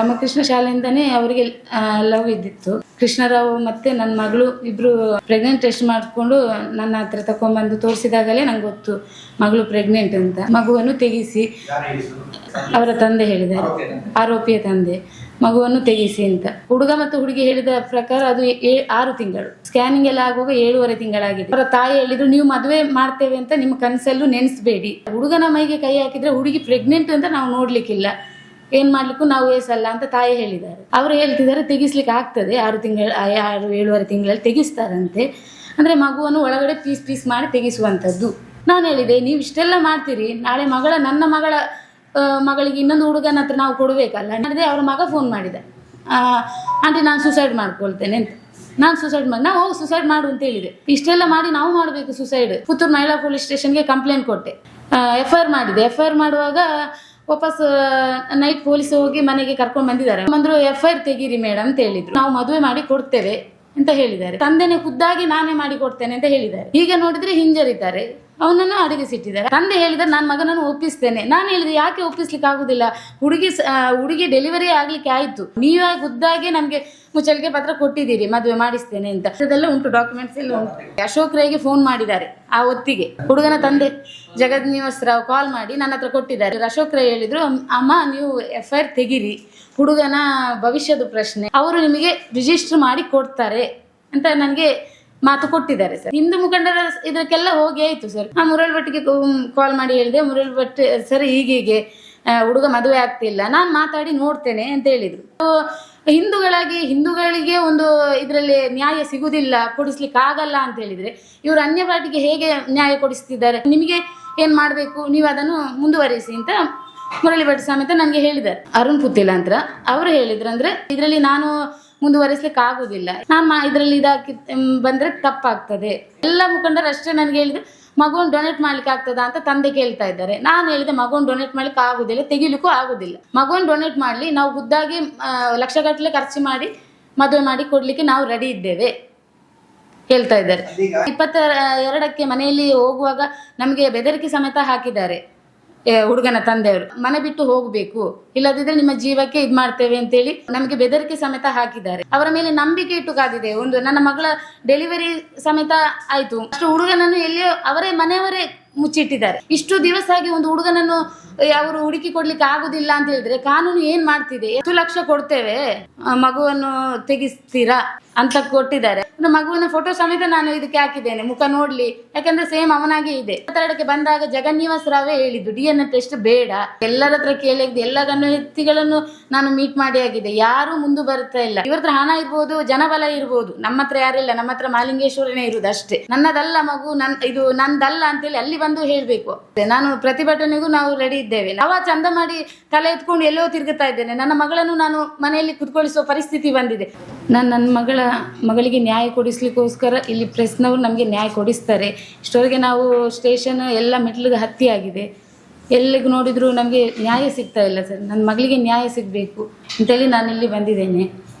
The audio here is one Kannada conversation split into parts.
ರಾಮಕೃಷ್ಣ ಶಾಲೆಯಿಂದನೇ ಅವರಿಗೆ ಲವ್ ಇದ್ದಿತ್ತು. ಕೃಷ್ಣರಾವ್ ಮತ್ತೆ ನನ್ನ ಮಗಳು ಇಬ್ರು ಪ್ರೆಗ್ನೆಂಟ್ ಟೆಸ್ಟ್ ಮಾಡಿಕೊಂಡು ನನ್ನ ಹತ್ರ ತಕೊಂಡ್ಬಂದು ತೋರಿಸಿದಾಗಲೇ ನಂಗೆ ಗೊತ್ತು ಮಗಳು ಪ್ರೆಗ್ನೆಂಟ್ ಅಂತ. ಮಗುವನ್ನು ತೆಗಿಸಿ, ಅವರ ತಂದೆ ಹೇಳಿದ್ದಾರೆ, ಆರೋಪಿಯ ತಂದೆ, ಮಗುವನ್ನು ತೆಗಿಸಿ ಅಂತ. ಹುಡುಗ ಮತ್ತು ಹುಡುಗಿ ಹೇಳಿದ ಪ್ರಕಾರ ಅದು 6 ತಿಂಗಳು, ಸ್ಕ್ಯಾನಿಂಗ್ ಎಲ್ಲ ಆಗುವಾಗ 7.5 ತಿಂಗಳಾಗಿದೆ. ಅವರ ತಾಯಿ ಹೇಳಿದ್ರು, ನೀವು ಮದುವೆ ಮಾಡ್ತೇವೆ ಅಂತ ನಿಮ್ಮ ಕನಸಲ್ಲೂ ನೆನೆಸ್ಬೇಡಿ. ಹುಡುಗನ ಮೈಗೆ ಕೈ ಹಾಕಿದ್ರೆ ಹುಡುಗಿ ಪ್ರೆಗ್ನೆಂಟ್ ಅಂತ ನಾವು ನೋಡ್ಲಿಕ್ಕಿಲ್ಲ, ಏನ್ ಮಾಡ್ಲಿಕ್ಕೂ ನಾವು ವಯಸ್ಸಲ್ಲ ಅಂತ ತಾಯಿ ಹೇಳಿದ್ದಾರೆ. ಅವರು ಹೇಳ್ತಿದ್ದಾರೆ ತೆಗಿಸ್ಲಿಕ್ಕೆ ಆಗ್ತದೆ, 6-7.5 ತಿಂಗಳಲ್ಲಿ ತೆಗಿಸ್ತಾರಂತೆ. ಅಂದ್ರೆ ಮಗುವನ್ನು ಒಳಗಡೆ ಪೀಸ್ ಮಾಡಿ ತೆಗಿಸುವಂಥದ್ದು. ನಾನು ಹೇಳಿದೆ, ನೀವು ಇಷ್ಟೆಲ್ಲ ಮಾಡ್ತೀರಿ, ನಾಳೆ ನನ್ನ ಮಗಳಿಗೆ ಇನ್ನೊಂದು ಹುಡುಗನ ಹತ್ರ ನಾವು ಕೊಡಬೇಕಲ್ಲ. ನಡೆದೇ ಅವ್ರ ಮಗ ಫೋನ್ ಮಾಡಿದ, ಆಂಟಿ ನಾನು ಸುಸೈಡ್ ಮಾಡ್ಕೊಳ್ತೇನೆ ಅಂತ. ನಾನು ಸುಸೈಡ್ ಮಾಡಿ, ನಾವು ಹೋಗಿ ಸುಸೈಡ್ ಮಾಡು ಅಂತ ಹೇಳಿದೆ. ಇಷ್ಟೆಲ್ಲ ಮಾಡಿ ನಾವು ಮಾಡಬೇಕು ಸುಸೈಡ್? ಪುತ್ತೂರು ಮಹಿಳಾ ಪೊಲೀಸ್ ಸ್ಟೇಷನ್ಗೆ ಕಂಪ್ಲೇಂಟ್ ಕೊಟ್ಟೆ, FIR ಮಾಡಿದೆ. FIR ಮಾಡುವಾಗ ವಾಪಸ್ ನೈಟ್ ಪೊಲೀಸ್ ಹೋಗಿ ಮನೆಗೆ ಕರ್ಕೊಂಡು ಬಂದ್ರು. FIR ತೆಗೀರಿ ಮೇಡಮ್ ಅಂತ ಹೇಳಿದ್ರು. ನಾವು ಮದುವೆ ಮಾಡಿ ಕೊಡ್ತೇವೆ ಅಂತ ಹೇಳಿದ್ದಾರೆ. ತಂದೆನೇ ಖುದ್ದಾಗಿ ನಾನೇ ಮಾಡಿ ಕೊಡ್ತೇನೆ ಅಂತ ಹೇಳಿದ್ದಾರೆ. ಈಗ ನೋಡಿದ್ರೆ ಹಿಂಜರಿತಾರೆ, ಅವನನ್ನು ಅಡಗಿಸಿಟ್ಟಿದ್ದಾರೆ. ತಂದೆ ಹೇಳಿದ್ರೆ ನಾನು ಮಗನನ್ನು ಒಪ್ಪಿಸ್ತೇನೆ. ನಾನು ಹೇಳಿದೆ, ಯಾಕೆ ಒಪ್ಪಿಸ್ಲಿಕ್ಕೆ ಆಗುದಿಲ್ಲ? ಹುಡುಗಿ ಡೆಲಿವರಿ ಆಗ್ಲಿಕ್ಕೆ ಆಯ್ತು, ನೀವೇ ಖುದ್ದಾಗಿ ನಮ್ಗೆ ಮುಚ್ಚಳಿಕೆ ಪತ್ರ ಕೊಟ್ಟಿದ್ದೀರಿ, ಮದುವೆ ಮಾಡಿಸ್ತೇನೆ ಅಂತ. ಅದೆಲ್ಲ ಉಂಟು, ಡಾಕ್ಯುಮೆಂಟ್ಸ್ ಎಲ್ಲ ಉಂಟು. ಅಶೋಕ್ ರೈಗೆ ಫೋನ್ ಮಾಡಿದ್ದಾರೆ. ಆ ಹೊತ್ತಿಗೆ ಹುಡುಗನ ತಂದೆ ಜಗನ್ನಿವಾಸ್ ರಾವ್ ಕಾಲ್ ಮಾಡಿ ನನ್ನ ಹತ್ರ ಕೊಟ್ಟಿದ್ದಾರೆ. ಅಶೋಕ್ ರೈ ಹೇಳಿದ್ರು, ಅಮ್ಮ ನೀವು FIR ತೆಗಿರಿ, ಹುಡುಗನ ಭವಿಷ್ಯದ ಪ್ರಶ್ನೆ, ಅವರು ನಿಮಗೆ ರಿಜಿಸ್ಟರ್ ಮಾಡಿ ಕೊಡ್ತಾರೆ ಅಂತ ನನಗೆ ಮಾತು ಕೊಟ್ಟಿದ್ದಾರೆ ಸರ್. ಹಿಂದೂ ಮುಖಂಡರ ಇದಕ್ಕೆಲ್ಲ ಹೋಗಿ ಆಯ್ತು ಸರ್. ಆ ಮುರಳಿ ಭಟ್ಗೆ ಕಾಲ್ ಮಾಡಿ ಹೇಳಿದೆ, ಮುರಳಿ ಭಟ್ ಸರ್ ಹೀಗೆ ಹುಡುಗ ಮದುವೆ ಆಗ್ತಿಲ್ಲ, ನಾನು ಮಾತಾಡಿ ನೋಡ್ತೇನೆ ಅಂತ ಹೇಳಿದ್ರು. ಹಿಂದೂಗಳಿಗೆ ಒಂದು ಇದರಲ್ಲಿ ನ್ಯಾಯ ಸಿಗುದಿಲ್ಲ, ಕೊಡಿಸ್ಲಿಕ್ಕೆ ಆಗಲ್ಲ ಅಂತ ಹೇಳಿದ್ರೆ, ಇವರು ಅನ್ಯ ಪಾರ್ಟಿಗೆ ಹೇಗೆ ನ್ಯಾಯ ಕೊಡಿಸ್ತಿದ್ದಾರೆ? ನಿಮಗೆ ಏನ್ ಮಾಡ್ಬೇಕು, ನೀವು ಅದನ್ನು ಮುಂದುವರಿಸಿ ಅಂತ ಮುರಳಿ ಭಟ್ ಸಮೇತ ನನಗೆ ಹೇಳಿದ್ದಾರೆ. ಅರುಣ್ ಪುತ್ತಿಲ ಅಂತ ಅವರು ಹೇಳಿದ್ರು, ಅಂದ್ರೆ ಇದರಲ್ಲಿ ನಾನು ಮುಂದುವರಿಸ್ಲಿಕ್ಕೆ ಆಗುದಿಲ್ಲ, ನಾನು ಇದರಲ್ಲಿ ಇದಾಕಿ ಬಂದ್ರೆ ತಪ್ಪಾಗ್ತದೆ. ಎಲ್ಲ ಮುಖಂಡರು ಅಷ್ಟೇ ನನಗೆ ಹೇಳಿದ್ರು, ಮಗುವನ್ನು ಡೊನೇಟ್ ಮಾಡ್ಲಿಕ್ಕೆ ಆಗ್ತದ ಅಂತ ತಂದೆ ಕೇಳ್ತಾ ಇದ್ದಾರೆ. ನಾನು ಹೇಳಿದೆ, ಮಗುವನ್ನು ಡೊನೇಟ್ ಮಾಡ್ಲಿಕ್ಕೆ ಆಗುದಿಲ್ಲ, ತೆಗಿಲಿಕ್ಕೂ ಆಗುದಿಲ್ಲ. ಮಗುವನ್ನು ಡೊನೇಟ್ ಮಾಡ್ಲಿ, ನಾವು ಖುದ್ದಾಗಿ ಲಕ್ಷಗಟ್ಟಲೆ ಖರ್ಚು ಮಾಡಿ ಮದುವೆ ಮಾಡಿ ಕೊಡ್ಲಿಕ್ಕೆ ನಾವು ರೆಡಿ ಇದ್ದೇವೆ ಹೇಳ್ತಾ ಇದ್ದಾರೆ. 22ಕ್ಕೆ ಮನೆಯಲ್ಲಿ ಹೋಗುವಾಗ ನಮಗೆ ಬೆದರಿಕೆ ಸಮೇತ ಹಾಕಿದ್ದಾರೆ ಹುಡುಗನ ತಂದೆಯವರು. ಮನೆ ಬಿಟ್ಟು ಹೋಗಬೇಕು, ಇಲ್ಲದಿದ್ರೆ ನಿಮ್ಮ ಜೀವಕ್ಕೆ ಇದ್ ಮಾಡ್ತೇವೆ ಅಂತೇಳಿ ನಮಗೆ ಬೆದರಿಕೆ ಸಮೇತ ಹಾಕಿದ್ದಾರೆ. ಅವರ ಮೇಲೆ ನಂಬಿಕೆ ಇಟ್ಟು ಕಾದಿದೆ. ಒಂದು ನನ್ನ ಮಗಳ ಡೆಲಿವರಿ ಸಮೇತ ಆಯ್ತು, ಅಷ್ಟು ಹುಡುಗನನ್ನು ಎಲ್ಲಿಯೋ ಅವರೇ ಮನೆಯವರೇ ಮುಚ್ಚಿಟ್ಟಿದ್ದಾರೆ. ಇಷ್ಟು ದಿವಸ ಆಗಿ ಒಂದು ಹುಡುಗನನ್ನು ಅವರು ಹುಡುಕಿ ಕೊಡ್ಲಿಕ್ಕೆ ಆಗುದಿಲ್ಲ ಅಂತ ಹೇಳಿದ್ರೆ ಕಾನೂನು ಏನ್ ಮಾಡ್ತಿದೆ? 10 ಲಕ್ಷ ಕೊಡ್ತೇವೆ, ಮಗುವನ್ನು ತೆಗಿಸ್ತೀರಾ ಅಂತ ಕೊಟ್ಟಿದ್ದಾರೆ. ಮಗುವಿನ ಫೋಟೋ ಸಮೇತ ನಾನು ಇದಕ್ಕೆ ಹಾಕಿದ್ದೇನೆ, ಮುಖ ನೋಡ್ಲಿ, ಯಾಕಂದ್ರೆ ಸೇಮ್ ಅವನಾಗೆ ಇದೆ. 22ಕ್ಕೆ ಬಂದಾಗ ಜಗನ್ನಿವಾಸ್ ರಾವೇ ಹೇಳಿದ್ದು DNA ಟೆಸ್ಟ್ ಬೇಡ, ಎಲ್ಲರ ಹತ್ರ ಕೇಳಿದ್ದು, ಎಲ್ಲ ಗಂಡು ವ್ಯಕ್ತಿಗಳನ್ನು ನಾನು ಮೀಟ್ ಮಾಡಿ ಆಗಿದೆ, ಯಾರು ಮುಂದೆ ಬರ್ತಾ ಇಲ್ಲ. ಇವ್ರ ಹತ್ರ ಹಣ ಇರ್ಬೋದು, ಜನಬಲ ಇರ್ಬೋದು, ನಮ್ಮ ಹತ್ರ ಯಾರಿಲ್ಲ, ನಮ್ಮ ಹತ್ರ ಮಾಲಿಂಗೇಶ್ವರನೇ ಇರುವುದು ಅಷ್ಟೇ. ನನ್ನದಲ್ಲ ಮಗು, ಇದು ನಂದಲ್ಲ ಅಂತೇಳಿ ಅಲ್ಲಿ ಬಂದು ಹೇಳ್ಬೇಕು. ನಾನು ಪ್ರತಿಭಟನೆಗೂ ನಾವು ರೆಡಿ ಇದ್ದೇವೆ. ನಾವು ಚಂದ ಮಾಡಿ ತಲೆ ಎತ್ಕೊಂಡು ಎಲ್ಲೋ ತಿರುಗುತ್ತಾ ಇದ್ದೇನೆ. ನನ್ನ ಮಗಳನ್ನು ನಾನು ಮನೆಯಲ್ಲಿ ಕುತ್ಕೊಳಿಸುವ ಪರಿಸ್ಥಿತಿ ಬಂದಿದೆ. ನನ್ನ ಮಗಳಿಗೆ ನ್ಯಾಯ ಕೊಡಿಸ್ಲಿಕ್ಕೋಸ್ಕರ ಇಲ್ಲಿ ಪ್ರೆಸ್ನವರು ನಮಗೆ ನ್ಯಾಯ ಕೊಡಿಸ್ತಾರೆ. ಇಷ್ಟವರೆಗೆ ನಾವು ಸ್ಟೇಷನ್ ಎಲ್ಲ ಮೆಟ್ಲಿಗೆ ಹತ್ತಿ ಆಗಿದೆ, ಎಲ್ಲಿಗೆ ನೋಡಿದ್ರು ನಮಗೆ ನ್ಯಾಯ ಸಿಗ್ತಾ ಇಲ್ಲ ಸರ್. ನನ್ನ ಮಗಳಿಗೆ ನ್ಯಾಯ ಸಿಗಬೇಕು ಅಂತೇಳಿ ನಾನು ಇಲ್ಲಿ ಬಂದಿದ್ದೇನೆ.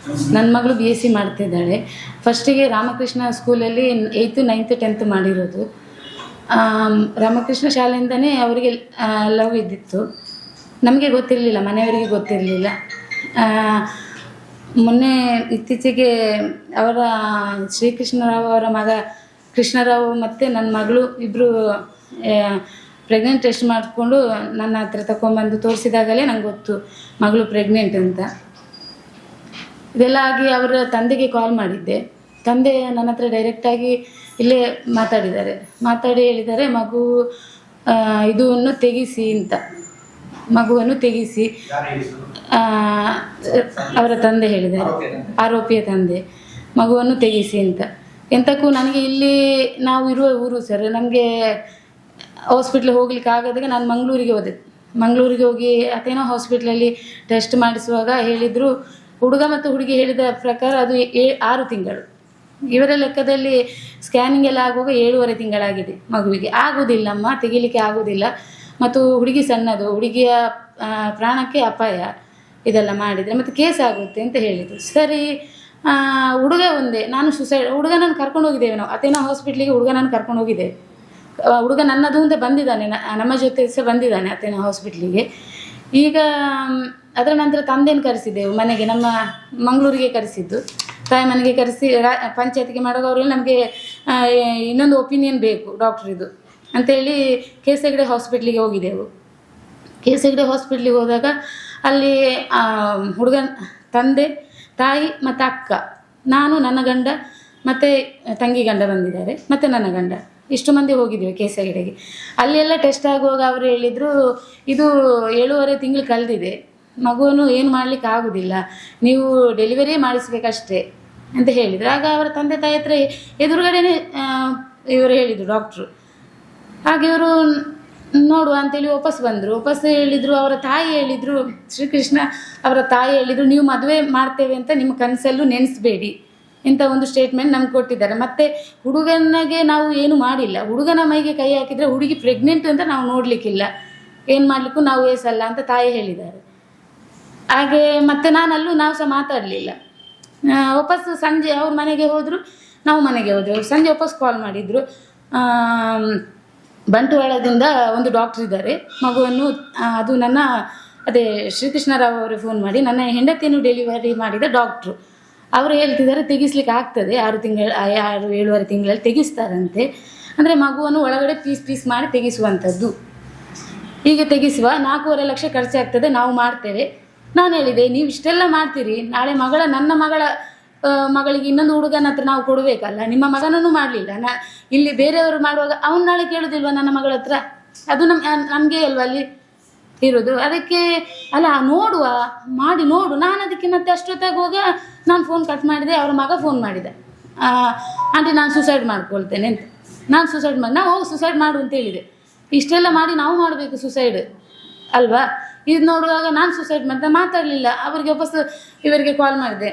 ನನ್ನ ಮಗಳು BSc ಮಾಡ್ತಿದ್ದಾಳೆ. ಫಸ್ಟಿಗೆ ರಾಮಕೃಷ್ಣ ಸ್ಕೂಲಲ್ಲಿ 8th 9th 10th ಮಾಡಿರೋದು. ರಾಮಕೃಷ್ಣ ಶಾಲೆಯಿಂದನೇ ಅವರಿಗೆ ಲವ್ ಇದ್ದಿತ್ತು. ನಮಗೆ ಗೊತ್ತಿರಲಿಲ್ಲ, ಮನೆಯವರಿಗೆ ಗೊತ್ತಿರಲಿಲ್ಲ. ಮೊನ್ನೆ ಇತ್ತೀಚೆಗೆ ಅವರ ಶ್ರೀಕೃಷ್ಣರಾವ್ ಅವರ ಮಗ ಕೃಷ್ಣರಾವ್ ಮತ್ತು ನನ್ನ ಮಗಳು ಇಬ್ಬರು ಪ್ರೆಗ್ನೆಂಟ್ ಟೆಸ್ಟ್ ಮಾಡಿಕೊಂಡು ನನ್ನ ಹತ್ರ ತಕೊಂಡ್ಬಂದು ತೋರಿಸಿದಾಗಲೇ ನಂಗೆ ಗೊತ್ತು ಮಗಳು ಪ್ರೆಗ್ನೆಂಟ್ ಅಂತ. ಇದೆಲ್ಲ ಆಗಿ ಅವರ ತಂದೆಗೆ ಕಾಲ್ ಮಾಡಿದ್ದೆ. ತಂದೆ ನನ್ನ ಹತ್ರ ಡೈರೆಕ್ಟಾಗಿ ಇಲ್ಲೇ ಮಾತಾಡಿ ಹೇಳಿದ್ದಾರೆ, ಇದನ್ನು ತೆಗಿಸಿ ಅಂತ. ಮಗುವನ್ನು ತೆಗಿಸಿ, ಅವರ ತಂದೆ ಹೇಳಿದ್ದಾರೆ, ಆರೋಪಿಯ ತಂದೆ, ಮಗುವನ್ನು ತೆಗಿಸಿ ಅಂತ. ಎಂತಕ್ಕೂ ನನಗೆ ಇಲ್ಲಿ ನಾವು ಇರುವ ಊರು ಸರ್, ನಮಗೆ ಹಾಸ್ಪಿಟ್ಲಿಗೆ ಹೋಗ್ಲಿಕ್ಕೆ ಆಗದಾಗ ನಾನು ಮಂಗಳೂರಿಗೆ ಹೋಗಿ ಅತೇನೋ ಹಾಸ್ಪಿಟ್ಲಲ್ಲಿ ಟೆಸ್ಟ್ ಮಾಡಿಸುವಾಗ ಹೇಳಿದರು, ಹುಡುಗ ಮತ್ತು ಹುಡುಗಿ ಹೇಳಿದ ಪ್ರಕಾರ ಅದು 6 ತಿಂಗಳು. ಇವರ ಲೆಕ್ಕದಲ್ಲಿ ಸ್ಕ್ಯಾನಿಂಗ್ ಎಲ್ಲ ಆಗುವಾಗ 7.5 ತಿಂಗಳಾಗಿದೆ ಮಗುವಿಗೆ. ಆಗುವುದಿಲ್ಲಮ್ಮ, ತೆಗಿಲಿಕ್ಕೆ ಆಗುವುದಿಲ್ಲ, ಮತ್ತು ಹುಡುಗಿ ಸಣ್ಣದು, ಹುಡುಗಿಯ ಪ್ರಾಣಕ್ಕೆ ಅಪಾಯ ಇದೆಲ್ಲ ಮಾಡಿದರೆ ಮತ್ತು ಕೇಸ್ ಆಗುತ್ತೆ ಅಂತ ಹೇಳಿದರು. ಸರಿ, ಹುಡುಗ ಒಂದೇ, ನಾನು ಹುಡುಗನನ್ನು ಕರ್ಕೊಂಡು ಹೋಗಿದ್ದೇವೆ ನಾವು ಅತೇನೋ ಹಾಸ್ಪಿಟ್ಲಿಗೆ. ಹುಡುಗನನ್ನು ಕರ್ಕೊಂಡು ಹೋಗಿದ್ದೇವೆ. ಹುಡುಗ ನನ್ನದು ಅಂತ ಬಂದಿದ್ದಾನೆ, ನಮ್ಮ ಜೊತೆ ಸಹ ಬಂದಿದ್ದಾನೆ ಅತೇನೋ ಹಾಸ್ಪಿಟ್ಲಿಗೆ. ಈಗ ಅದರ ನಂತರ ತಂದೆಯನ್ನು ಕರೆಸಿದ್ದೆವು ಮನೆಗೆ, ನಮ್ಮ ಮಂಗಳೂರಿಗೆ ಕರೆಸಿದ್ದು. ತಾಯಿ ಮನೆಗೆ ಕರೆಸಿ ಪಂಚಾಯತಿಗೆ ಮಾಡುವಾಗ ಅವರಲ್ಲಿ ನಮಗೆ ಇನ್ನೊಂದು ಒಪಿನಿಯನ್ ಬೇಕು ಡಾಕ್ಟ್ರಿದು ಅಂತೇಳಿ ಕೇಸಗಡೆ ಹಾಸ್ಪಿಟ್ಲಿಗೆ ಹೋಗಿದ್ದೆವು. ಕೇಸಗಡೆ ಹಾಸ್ಪಿಟ್ಲಿಗೆ ಹೋದಾಗ ಅಲ್ಲಿ ಹುಡುಗನ ತಂದೆ, ತಾಯಿ ಮತ್ತು ಅಕ್ಕ, ನಾನು, ನನ್ನ ಗಂಡ ಮತ್ತು ತಂಗಿ ಗಂಡ ಬಂದಿದ್ದಾರೆ, ಮತ್ತು ನನ್ನ ಗಂಡ, ಇಷ್ಟು ಮಂದಿ ಹೋಗಿದ್ದೀವಿ ಕೇಸಗಡೆಗೆ. ಅಲ್ಲಿ ಎಲ್ಲ ಟೆಸ್ಟ್ ಆಗುವಾಗ ಅವರು ಹೇಳಿದರು, ಇದು 7.5 ತಿಂಗಳು ಕಳೆದಿದೆ, ಮಗುವನ್ನು ಏನು ಮಾಡಲಿಕ್ಕೆ ಆಗೋದಿಲ್ಲ, ನೀವು ಡೆಲಿವರಿ ಮಾಡಿಸ್ಬೇಕಷ್ಟೇ ಅಂತ ಹೇಳಿದರು. ಆಗ ಅವರ ತಂದೆ ತಾಯಿ ಹತ್ರ ಎದುರುಗಡೆನೇ ಇವರು ಹೇಳಿದರು ಡಾಕ್ಟ್ರು. ಹಾಗೆ ಇವರು ನೋಡುವ ಅಂತೇಳಿ ವಾಪಸ್ ಬಂದರು. ವಾಪಸ್ ಹೇಳಿದರು, ಅವರ ತಾಯಿ ಹೇಳಿದರು, ಶ್ರೀಕೃಷ್ಣ ಅವರ ತಾಯಿ ಹೇಳಿದರು, ನೀವು ಮದುವೆ ಮಾಡ್ತೇವೆ ಅಂತ ನಿಮ್ಮ ಕನಸಲ್ಲೂ ನೆನೆಸಬೇಡಿ ಇಂಥ ಒಂದು ಸ್ಟೇಟ್ಮೆಂಟ್ ನಮ್ಗೆ ಕೊಟ್ಟಿದ್ದಾರೆ. ಮತ್ತು ಹುಡುಗನಿಗೆ ನಾವು ಏನು ಮಾಡಿಲ್ಲ, ಹುಡುಗನ ಮೈಗೆ ಕೈ ಹಾಕಿದರೆ ಹುಡುಗಿ ಪ್ರೆಗ್ನೆಂಟ್ ಅಂತ ನಾವು ನೋಡಲಿಕ್ಕಿಲ್ಲ, ಏನು ಮಾಡಲಿಕ್ಕೂ ನಾವು ವಯಸ್ಸಲ್ಲ ಅಂತ ತಾಯಿ ಹೇಳಿದ್ದಾರೆ. ಹಾಗೆ ಮತ್ತು ನಾವು ಸಹ ಮಾತಾಡಲಿಲ್ಲ. ವಾಪಸ್ ಸಂಜೆ ಅವ್ರ ಮನೆಗೆ ಹೋದರು, ನಾವು ಮನೆಗೆ ಹೋದೆವು. ಸಂಜೆ ವಾಪಸ್ ಕಾಲ್ ಮಾಡಿದರು, ಬಂಟ್ವಾಳದಿಂದ ಒಂದು ಡಾಕ್ಟ್ರ್ ಇದ್ದಾರೆ, ಮಗುವನ್ನು ಅದು ನನ್ನ ಶ್ರೀಕೃಷ್ಣರಾವ್ ಅವರು ಫೋನ್ ಮಾಡಿ ನನ್ನ ಹೆಂಡತಿಯನ್ನು ಡೆಲಿವರಿ ಮಾಡಿದ ಡಾಕ್ಟ್ರು, ಅವರು ಹೇಳ್ತಿದ್ದಾರೆ ತೆಗಿಸ್ಲಿಕ್ಕೆ ಆಗ್ತದೆ, 6-7.5 ತಿಂಗಳಲ್ಲಿ ತೆಗಿಸ್ತಾರಂತೆ. ಅಂದರೆ ಮಗುವನ್ನು ಒಳಗಡೆ ಪೀಸ್ ಮಾಡಿ ತೆಗಿಸುವಂಥದ್ದು. ಹೀಗೆ ತೆಗಿಸುವ 4.5 ಲಕ್ಷ ಖರ್ಚಾಗ್ತದೆ, ನಾವು ಮಾಡ್ತೇವೆ. ನಾನು ಹೇಳಿದೆ, ನೀವು ಇಷ್ಟೆಲ್ಲ ಮಾಡ್ತೀರಿ, ನಾಳೆ ನನ್ನ ಮಗಳಿಗೆ ಇನ್ನೊಂದು ಹುಡುಗನ ಹತ್ರ ನಾವು ಕೊಡಬೇಕಲ್ಲ, ನಿಮ್ಮ ಮಗನನ್ನು ಮಾಡಲಿಲ್ಲ, ಇಲ್ಲಿ ಬೇರೆಯವರು ಮಾಡುವಾಗ ಅವನು ನಾಳೆ ಕೇಳೋದಿಲ್ವ ನನ್ನ ಮಗಳ ಹತ್ರ? ಅದು ನಮಗೆ ಅಲ್ವ ಅಲ್ಲಿ ಇರೋದು. ಅದಕ್ಕೆ ಅಲ್ಲ, ಮಾಡಿ ನೋಡು. ನಾನು ಅದಕ್ಕೆ ಮತ್ತೆ ಅಷ್ಟೊತ್ತಾಗುವಾಗ ನಾನು ಫೋನ್ ಕಟ್ ಮಾಡಿದೆ. ಅವ್ರ ಮಗ ಫೋನ್ ಮಾಡಿದೆ, ಆಂಟಿ ನಾನು ಸುಸೈಡ್ ಮಾಡ್ಕೊಳ್ತೇನೆ ಅಂತ. ನಾನು ಸುಸೈಡ್ ನಾವು ಹೋಗಿ ಸುಸೈಡ್ ಮಾಡು ಅಂತ ಹೇಳಿದೆ. ಇಷ್ಟೆಲ್ಲ ಮಾಡಿ ನಾವು ಮಾಡಬೇಕು ಸುಸೈಡ್ ಅಲ್ವಾ? ಇದು ನೋಡುವಾಗ ನಾನು ಸುಸೈಡ್ ಮಾಡಿದೆ, ಮಾತಾಡಲಿಲ್ಲ. ಅವರಿಗೆ ವಾಪಸ್ ಇವರಿಗೆ ಕಾಲ್ ಮಾಡಿದೆ.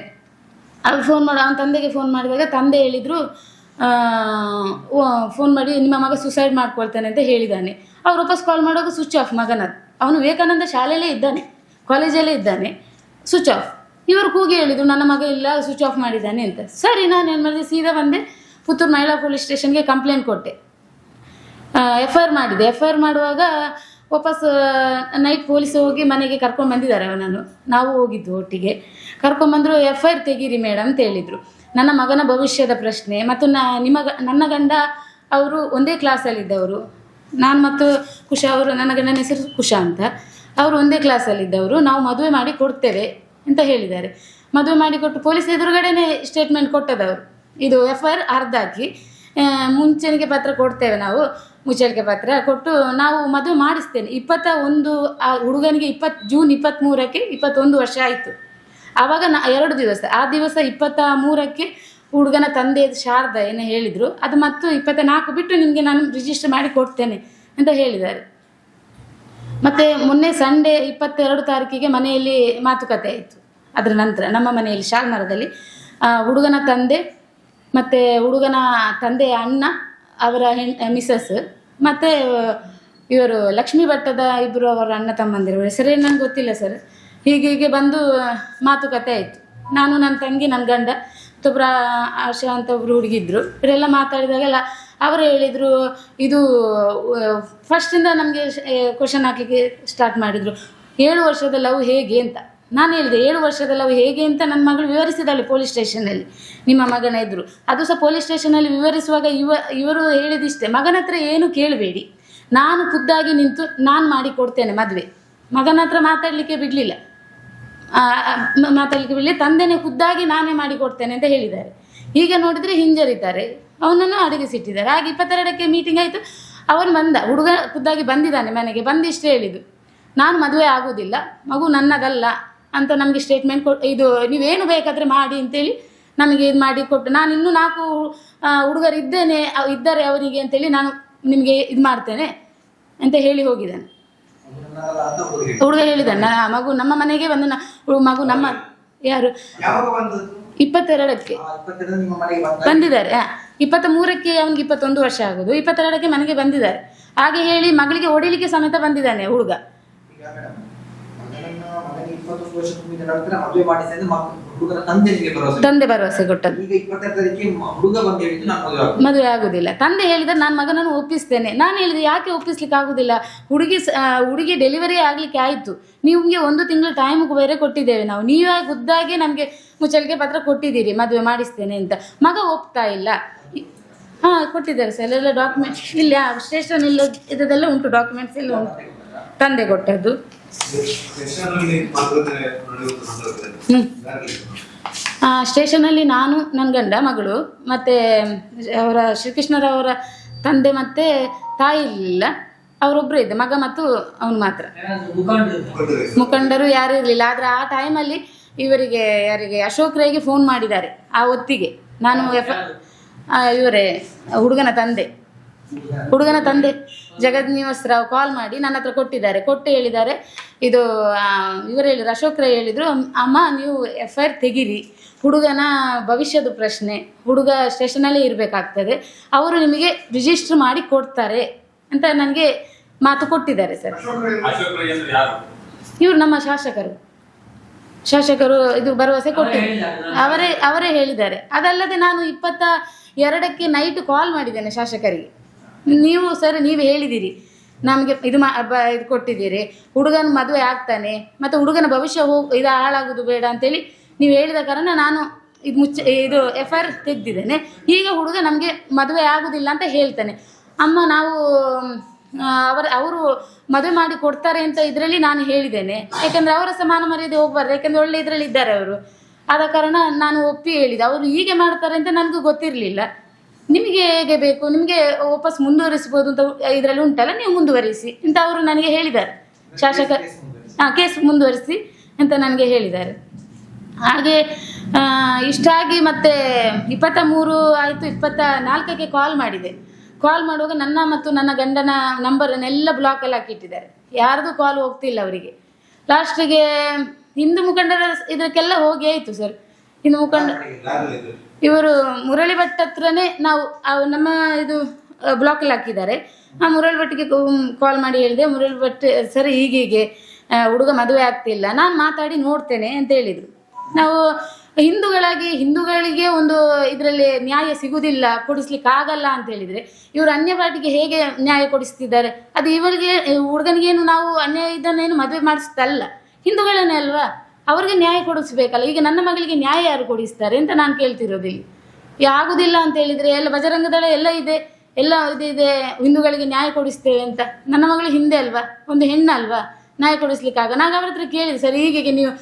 ಅವ್ರು ಫೋನ್ ಮಾಡಿ ಅವನ ತಂದೆಗೆ ಫೋನ್ ಮಾಡಿದಾಗ ತಂದೆ ಹೇಳಿದರು, ಫೋನ್ ಮಾಡಿ ನಿಮ್ಮ ಮಗ ಸುಸೈಡ್ ಮಾಡ್ಕೊಳ್ತಾನೆ ಅಂತ ಹೇಳಿದ್ದಾನೆ. ಅವ್ರು ವಾಪಸ್ ಕಾಲ್ ಮಾಡುವಾಗ ಸ್ವಿಚ್ ಆಫ್ ಮಗನದ್ದು. ಅವನು ವಿವೇಕಾನಂದ ಶಾಲೆಯಲ್ಲೇ ಇದ್ದಾನೆ, ಕಾಲೇಜಲ್ಲೇ ಇದ್ದಾನೆ, ಸ್ವಿಚ್ ಆಫ್. ಇವರು ಕೂಗಿ ಹೇಳಿದರು ನನ್ನ ಮಗ ಇಲ್ಲ, ಸ್ವಿಚ್ ಆಫ್ ಮಾಡಿದ್ದಾನೆ ಅಂತ. ಸರಿ, ನಾನು ಏನು ಮಾಡಿದೆ, ಸೀದಾ ಬಂದೆ ಪುತ್ತೂರು ಮಹಿಳಾ ಪೊಲೀಸ್ ಸ್ಟೇಷನ್ಗೆ ಕಂಪ್ಲೇಂಟ್ ಕೊಟ್ಟೆ, FIR ಮಾಡಿದೆ. FIR ಮಾಡುವಾಗ ವಾಪಸ್ ನೈಟ್ ಪೊಲೀಸ್ ಹೋಗಿ ಮನೆಗೆ ಕರ್ಕೊಂಡು ಬಂದಿದ್ದಾರೆ ಅವನನ್ನು. ನಾವು ಹೋಗಿದ್ದು ಒಟ್ಟಿಗೆ. ಕರ್ಕೊಂಡ್ಬಂದರು. FIR ತೆಗೀರಿ ಮೇಡಮ್ ಅಂತ ಹೇಳಿದರು. ನನ್ನ ಮಗನ ಭವಿಷ್ಯದ ಪ್ರಶ್ನೆ ಮತ್ತು ನನ್ನ ಗಂಡ ಅವರು ಒಂದೇ ಕ್ಲಾಸಲ್ಲಿದ್ದವರು. ನಾನು ಮತ್ತು ಕುಶ ಅವರು, ನನ್ನ ಗಂಡನ ಹೆಸರು ಕುಶ ಅಂತ, ಅವರು ಒಂದೇ ಕ್ಲಾಸಲ್ಲಿದ್ದವರು. ನಾವು ಮದುವೆ ಮಾಡಿ ಕೊಡ್ತೇವೆ ಅಂತ ಹೇಳಿದ್ದಾರೆ. ಮದುವೆ ಮಾಡಿಕೊಟ್ಟು ಪೊಲೀಸ್ ಎದುರುಗಡೆನೇ ಸ್ಟೇಟ್ಮೆಂಟ್ ಕೊಟ್ಟದವರು. ಇದು FIR ಅರ್ಧಾಕಿ ಮುಂಚೆನಿಗೆ ಪತ್ರ ಕೊಡ್ತೇವೆ ನಾವು, ಮುಚ್ಚಳಿಕೆ ಪತ್ರ ಕೊಟ್ಟು ನಾವು ಮದುವೆ ಮಾಡಿಸ್ತೇನೆ. 21 ಆ ಹುಡುಗನಿಗೆ ಜೂನ್ 23ಕ್ಕೆ 21 ವರ್ಷ ಆಯಿತು. ಆವಾಗ 2 ದಿವಸ, ಆ ದಿವಸ 23ಕ್ಕೆ ಹುಡುಗನ ತಂದೆ ಶಾರದಾ ಏನೋ ಹೇಳಿದರು, ಅದು ಮತ್ತು 24 ಬಿಟ್ಟು ನಿಮಗೆ ನಾನು ರಿಜಿಸ್ಟರ್ ಮಾಡಿ ಕೊಡ್ತೇನೆ ಅಂತ ಹೇಳಿದ್ದಾರೆ. ಮತ್ತು ಮೊನ್ನೆ ಸಂಡೇ 22 ತಾರೀಕಿಗೆ ಮನೆಯಲ್ಲಿ ಮಾತುಕತೆ ಆಯಿತು. ಅದರ ನಂತರ ನಮ್ಮ ಮನೆಯಲ್ಲಿ ಶಾಲ್ಮರದಲ್ಲಿ ಹುಡುಗನ ತಂದೆ ಮತ್ತು ಹುಡುಗನ ತಂದೆಯ ಅಣ್ಣ, ಅವರ ಮಿಸಸ್, ಮತ್ತು ಇವರು ಲಕ್ಷ್ಮೀ ಭಟ್ಟದ ಇಬ್ಬರು ಅವರ ಅಣ್ಣ ತಮ್ಮಂದಿರು, ಹೆಸರೇನು ನನಗೆ ಗೊತ್ತಿಲ್ಲ ಸರ್. ಹೀಗೆ ಬಂದು ಮಾತುಕತೆ ಆಯಿತು. ನಾನು, ನನ್ನ ತಂಗಿ, ನನ್ನ ಗಂಡ, ಮತ್ತೊಬ್ಬರ ಆಶಾ ಅಂತ ಒಬ್ಬರು ಹುಡುಗಿದ್ರು. ಇವರೆಲ್ಲ ಮಾತಾಡಿದಾಗೆಲ್ಲ ಅವರು ಹೇಳಿದರು, ಇದು ಫಸ್ಟಿಂದ ನಮಗೆ ಕ್ವಶನ್ ಹಾಕಲಿಕ್ಕೆ ಸ್ಟಾರ್ಟ್ ಮಾಡಿದರು, 7 ವರ್ಷದ ಲವ್ ಹೇಗೆ ಅಂತ. ನಾನು ಹೇಳಿದೆ 7 ವರ್ಷದ ಲವ್ ಹೇಗೆ ಅಂತ ನನ್ನ ಮಗಳು ವಿವರಿಸಿದಾಳೆ ಪೊಲೀಸ್ ಸ್ಟೇಷನಲ್ಲಿ ನಿಮ್ಮ ಮಗನ ಎದುರು. ಅದು ಸಹ ಪೊಲೀಸ್ ಸ್ಟೇಷನಲ್ಲಿ ವಿವರಿಸುವಾಗ ಇವರು ಹೇಳಿದಿಷ್ಟೇ, ಮಗನ ಹತ್ರ ಏನು ಕೇಳಬೇಡಿ, ನಾನು ಖುದ್ದಾಗಿ ನಿಂತು ನಾನು ಮಾಡಿ ಕೊಡ್ತೇನೆ ಮದುವೆ. ಮಗನ ಹತ್ರ ಮಾತಾಡಲಿಕ್ಕೆ ಬಿಡಲಿಲ್ಲ, ತಂದೆನೇ ಖುದ್ದಾಗಿ ನಾನೇ ಮಾಡಿ ಕೊಡ್ತೇನೆ ಅಂತ ಹೇಳಿದ್ದಾರೆ. ಈಗ ನೋಡಿದರೆ ಹಿಂಜರಿತಾರೆ, ಅವನನ್ನು ಅಡಗಿಸಿಟ್ಟಿದ್ದಾರೆ. ಹಾಗೆ 22ಕ್ಕೆ ಮೀಟಿಂಗ್ ಆಯಿತು. ಅವನು ಬಂದ, ಹುಡುಗ ಖುದ್ದಾಗಿ ಬಂದಿದ್ದಾನೆ ಮನೆಗೆ. ಬಂದಿಷ್ಟೇ ಹೇಳಿದ್ದು, ನಾನು ಮದುವೆ ಆಗೋದಿಲ್ಲ, ಮಗು ನನ್ನದಲ್ಲ ಅಂತ ನಮಗೆ ಸ್ಟೇಟ್ಮೆಂಟ್ ಇದು ನೀವೇನು ಬೇಕಾದರೆ ಮಾಡಿ ಅಂತೇಳಿ ನಮಗೆ ಇದು ಮಾಡಿ ಕೊಟ್ಟು, ನಾನು ಇನ್ನೂ 4 ಹುಡುಗರು ಇದ್ದಾರೆ ಅವರಿಗೆ ಅಂತೇಳಿ ನಾನು ನಿಮಗೆ ಇದು ಮಾಡ್ತೇನೆ ಅಂತ ಹೇಳಿ ಹೋಗಿದ್ದಾನೆ. ಹುಡುಗ ಹೇಳಿದ್ದಾನೆ, ಮಗು ನಮ್ಮ ಮನೆಗೆ ಮಗು ನಮ್ಮ ಯಾರು 22ಕ್ಕೆ ಬಂದಿದ್ದಾರೆ. 23ಕ್ಕೆ ಅವನಿಗೆ 21 ವರ್ಷ ಆಗೋದು, 22ಕ್ಕೆ ಮನೆಗೆ ಬಂದಿದ್ದಾರೆ. ಹಾಗೆ ಹೇಳಿ ಮಗಳಿಗೆ ಹೊಡಿಲಿಕ್ಕೆ ಸಮೇತ ಬಂದಿದ್ದಾನೆ ಹುಡುಗ. ಹುಡುಗನ ತಂದೆ ನಿಮಗೆ ಭರವಸೆ ತಂದೆ ಭರವಸೆ ಕೊಟ್ಟದ್ದು. ಈಗ 22 ತಾರೀಕಿಗೆ ಹುಡುಗ ಬಂದು ಹೇಳಿದ್ದು ನಾನು ಮದುವೆ ಆಗುದಿಲ್ಲ. ತಂದೆ ಹೇಳಿದ್ರೆ ನಾನು ಮಗನನ್ನು ಒಪ್ಪಿಸ್ತೇನೆ. ನಾನು ಹೇಳಿದೆ ಯಾಕೆ ಒಪ್ಪಿಸ್ಲಿಕ್ಕೆ ಆಗುದಿಲ್ಲ, ಹುಡುಗಿ ಡೆಲಿವರಿ ಆಗ್ಲಿಕ್ಕೆ ಆಯ್ತು, ನಿಮ್ಗೆ 1 ತಿಂಗಳು ಟೈಮ್ ಬೇರೆ ಕೊಟ್ಟಿದ್ದೇವೆ ನಾವು, ನೀವೇ ಖುದ್ದಾಗಿ ನಮ್ಗೆ ಮುಚ್ಚಳಿಕೆ ಪತ್ರ ಕೊಟ್ಟಿದ್ದೀರಿ ಮದುವೆ ಮಾಡಿಸ್ತೇನೆ ಅಂತ. ಮಗ ಒಪ್ತಾ ಇಲ್ಲ. ಕೊಟ್ಟಿದ್ದಾರೆ ಸರ್ ಎಲ್ಲ ಡಾಕ್ಯುಮೆಂಟ್ಸ್ ಇಲ್ಲ, ಸ್ಟೇಷನ್ ಇಲ್ಲ, ಇದೆಲ್ಲ ಉಂಟು, ಡಾಕ್ಯುಮೆಂಟ್ಸ್ ಎಲ್ಲ ಉಂಟು, ತಂದೆ ಕೊಟ್ಟದ್ದು. ಸ್ಟೇಷನಲ್ಲಿ ನಾನು, ನನ್ನ ಗಂಡ, ಮಗಳು, ಮತ್ತೆ ಅವರ ಶ್ರೀಕೃಷ್ಣರವರ ತಂದೆ ಮತ್ತೆ ತಾಯಿ ಇಲ್ಲ, ಅವರೊಬ್ಬರು ಇದ್ದ, ಮಗ ಮತ್ತು ಅವನು ಮಾತ್ರ. ಮುಖಂಡರು ಯಾರು ಇರಲಿಲ್ಲ. ಆದರೆ ಆ ಟೈಮಲ್ಲಿ ಯಾರಿಗೆ ಅಶೋಕ್ ರೈಗೆ ಫೋನ್ ಮಾಡಿದ್ದಾರೆ. ಆ ಹೊತ್ತಿಗೆ ನಾನು ಇವರೇ ಹುಡುಗನ ತಂದೆ ಜಗನ್ನಿವಾಸ್ ರಾವ್ ಕಾಲ್ ಮಾಡಿ ನನ್ನ ಹತ್ರ ಕೊಟ್ಟು ಹೇಳಿದ್ದಾರೆ, ಇದು ಇವರು ಹೇಳಿದ್ರು, ಅಶೋಕ್ ರೈ ಹೇಳಿದರು, ಅಮ್ಮ ನೀವು FIR ತೆಗೀರಿ, ಹುಡುಗನ ಭವಿಷ್ಯದ ಪ್ರಶ್ನೆ, ಹುಡುಗ ಸ್ಟೇಷನಲ್ಲೇ ಇರಬೇಕಾಗ್ತದೆ, ಅವರು ನಿಮಗೆ ರಿಜಿಸ್ಟರ್ ಮಾಡಿ ಕೊಡ್ತಾರೆ ಅಂತ ನನಗೆ ಮಾತು ಕೊಟ್ಟಿದ್ದಾರೆ ಸರ್. ಇವರು ನಮ್ಮ ಶಾಸಕರು ಇದು ಭರವಸೆ ಕೊಟ್ಟಿದ್ದಾರೆ, ಅವರೇ ಹೇಳಿದ್ದಾರೆ. ಅದಲ್ಲದೆ ನಾನು 22ಕ್ಕೆ ನೈಟ್ ಕಾಲ್ ಮಾಡಿದ್ದೇನೆ ಶಾಸಕರಿಗೆ. ನೀವು ಹೇಳಿದ್ದೀರಿ ನಮಗೆ ಇದು ಕೊಟ್ಟಿದ್ದೀರಿ, ಹುಡುಗನ ಮದುವೆ ಆಗ್ತಾನೆ ಮತ್ತು ಹುಡುಗನ ಭವಿಷ್ಯ ಇದು ಹಾಳಾಗೋದು ಬೇಡ ಅಂತೇಳಿ ನೀವು ಹೇಳಿದ ಕಾರಣ ನಾನು ಇದು FIR ತೆಗೆದಿದ್ದೇನೆ. ಈಗ ಹುಡುಗ ನಮಗೆ ಮದುವೆ ಆಗೋದಿಲ್ಲ ಅಂತ ಹೇಳ್ತಾನೆ. ಅಮ್ಮ ನಾವು ಅವರು ಮದುವೆ ಮಾಡಿ ಕೊಡ್ತಾರೆ ಅಂತ ಇದರಲ್ಲಿ ನಾನು ಹೇಳಿದ್ದೇನೆ, ಯಾಕೆಂದರೆ ಅವರ ಸಮಾನ ಮರ್ಯಾದೆ ಹೋಗ್ಬಾರ್ದು, ಯಾಕೆಂದರೆ ಒಳ್ಳೆ ಇದರಲ್ಲಿ ಇದ್ದಾರೆ ಅವರು. ಆದ ಕಾರಣ ನಾನು ಒಪ್ಪಿ ಹೇಳಿದೆ. ಅವರು ಹೀಗೆ ಮಾಡ್ತಾರೆ ಅಂತ ನನಗೂ ಗೊತ್ತಿರಲಿಲ್ಲ. ನಿಮಗೆ ಹೇಗೆ ಬೇಕು, ನಿಮಗೆ ವಾಪಸ್ ಮುಂದುವರಿಸ್ಬೋದು ಅಂತ ಇದರಲ್ಲಿ ಉಂಟಲ್ಲ, ನೀವು ಮುಂದುವರಿಸಿ ಅಂತ ಅವರು ನನಗೆ ಹೇಳಿದ್ದಾರೆ. ಕೇಸ್ ಮುಂದುವರಿಸಿ ಅಂತ ನನಗೆ ಹೇಳಿದ್ದಾರೆ. ಹಾಗೆ ಇಷ್ಟಾಗಿ ಮತ್ತೆ 23 ಆಯಿತು, 24ಕ್ಕೆ ಕಾಲ್ ಮಾಡುವಾಗ ನನ್ನ ಮತ್ತು ನನ್ನ ಗಂಡನ ನಂಬರನ್ನೆಲ್ಲ ಬ್ಲಾಕಲ್ಲಿ ಹಾಕಿಟ್ಟಿದ್ದಾರೆ. ಯಾರ್ದು ಕಾಲ್ ಹೋಗ್ತಿಲ್ಲ ಅವರಿಗೆ. ಲಾಸ್ಟಿಗೆ ಹಿಂದೂ ಮುಖಂಡರ ಇದಕ್ಕೆಲ್ಲ ಹೋಗಿ ಆಯಿತು ಸರ್. ಹಿಂದೂ ಮುಖಂಡ ಇವರು ಮುರಳಿ ಭಟ್ ಹತ್ರನೇ ನಾವು ನಮ್ಮ ಇದು ಬ್ಲಾಕಲ್ಲಿ ಹಾಕಿದ್ದಾರೆ. ಮುರಳಿ ಭಟ್ಗೆ ಕಾಲ್ ಮಾಡಿ ಹೇಳಿದೆ, ಮುರಳಿ ಭಟ್ ಸರ್ ಹೀಗೆ ಹುಡುಗ ಮದುವೆ ಆಗ್ತಿಲ್ಲ, ನಾನು ಮಾತಾಡಿ ನೋಡ್ತೇನೆ ಅಂತ ಹೇಳಿದರು. ನಾವು ಹಿಂದೂಗಳಿಗೆ ಒಂದು ಇದರಲ್ಲಿ ನ್ಯಾಯ ಸಿಗುವುದಿಲ್ಲ, ಕೊಡಿಸ್ಲಿಕ್ಕೆ ಆಗಲ್ಲ ಅಂತ ಹೇಳಿದರೆ, ಇವರು ಅನ್ಯ ಪಾರ್ಟಿಗೆ ಹೇಗೆ ನ್ಯಾಯ ಕೊಡಿಸ್ತಿದ್ದಾರೆ? ಅದು ಹುಡುಗನಿಗೇನು ನಾವು ಇದನ್ನೇನು ಮದುವೆ ಮಾಡಿಸ್ತಲ್ಲ, ಹಿಂದೂಗಳನ್ನೇ ಅಲ್ವಾ, ಅವ್ರಿಗೆ ನ್ಯಾಯ ಕೊಡಿಸ್ಬೇಕಲ್ಲ. ಈಗ ನನ್ನ ಮಗಳಿಗೆ ನ್ಯಾಯ ಯಾರು ಕೊಡಿಸ್ತಾರೆ ಅಂತ ನಾನು ಕೇಳ್ತಿರೋದಿಲ್ಲ. ಆಗುದಿಲ್ಲ ಅಂತ ಹೇಳಿದರೆ ಎಲ್ಲ ಬಜರಂಗ ದಳ ಎಲ್ಲ ಇದೆ, ಹಿಂದೂಗಳಿಗೆ ನ್ಯಾಯ ಕೊಡಿಸ್ತೇವೆ ಅಂತ. ನನ್ನ ಮಗಳು ಹಿಂದೆ ಅಲ್ವಾ, ಒಂದು ಹೆಣ್ಣಲ್ವಾ, ನ್ಯಾಯ ಕೊಡಿಸ್ಲಿಕ್ಕಾಗ. ನಾನು ಅವ್ರ ಹತ್ರ ಕೇಳಿದೆ, ಸರ್ ಹೀಗೆ ನೀವು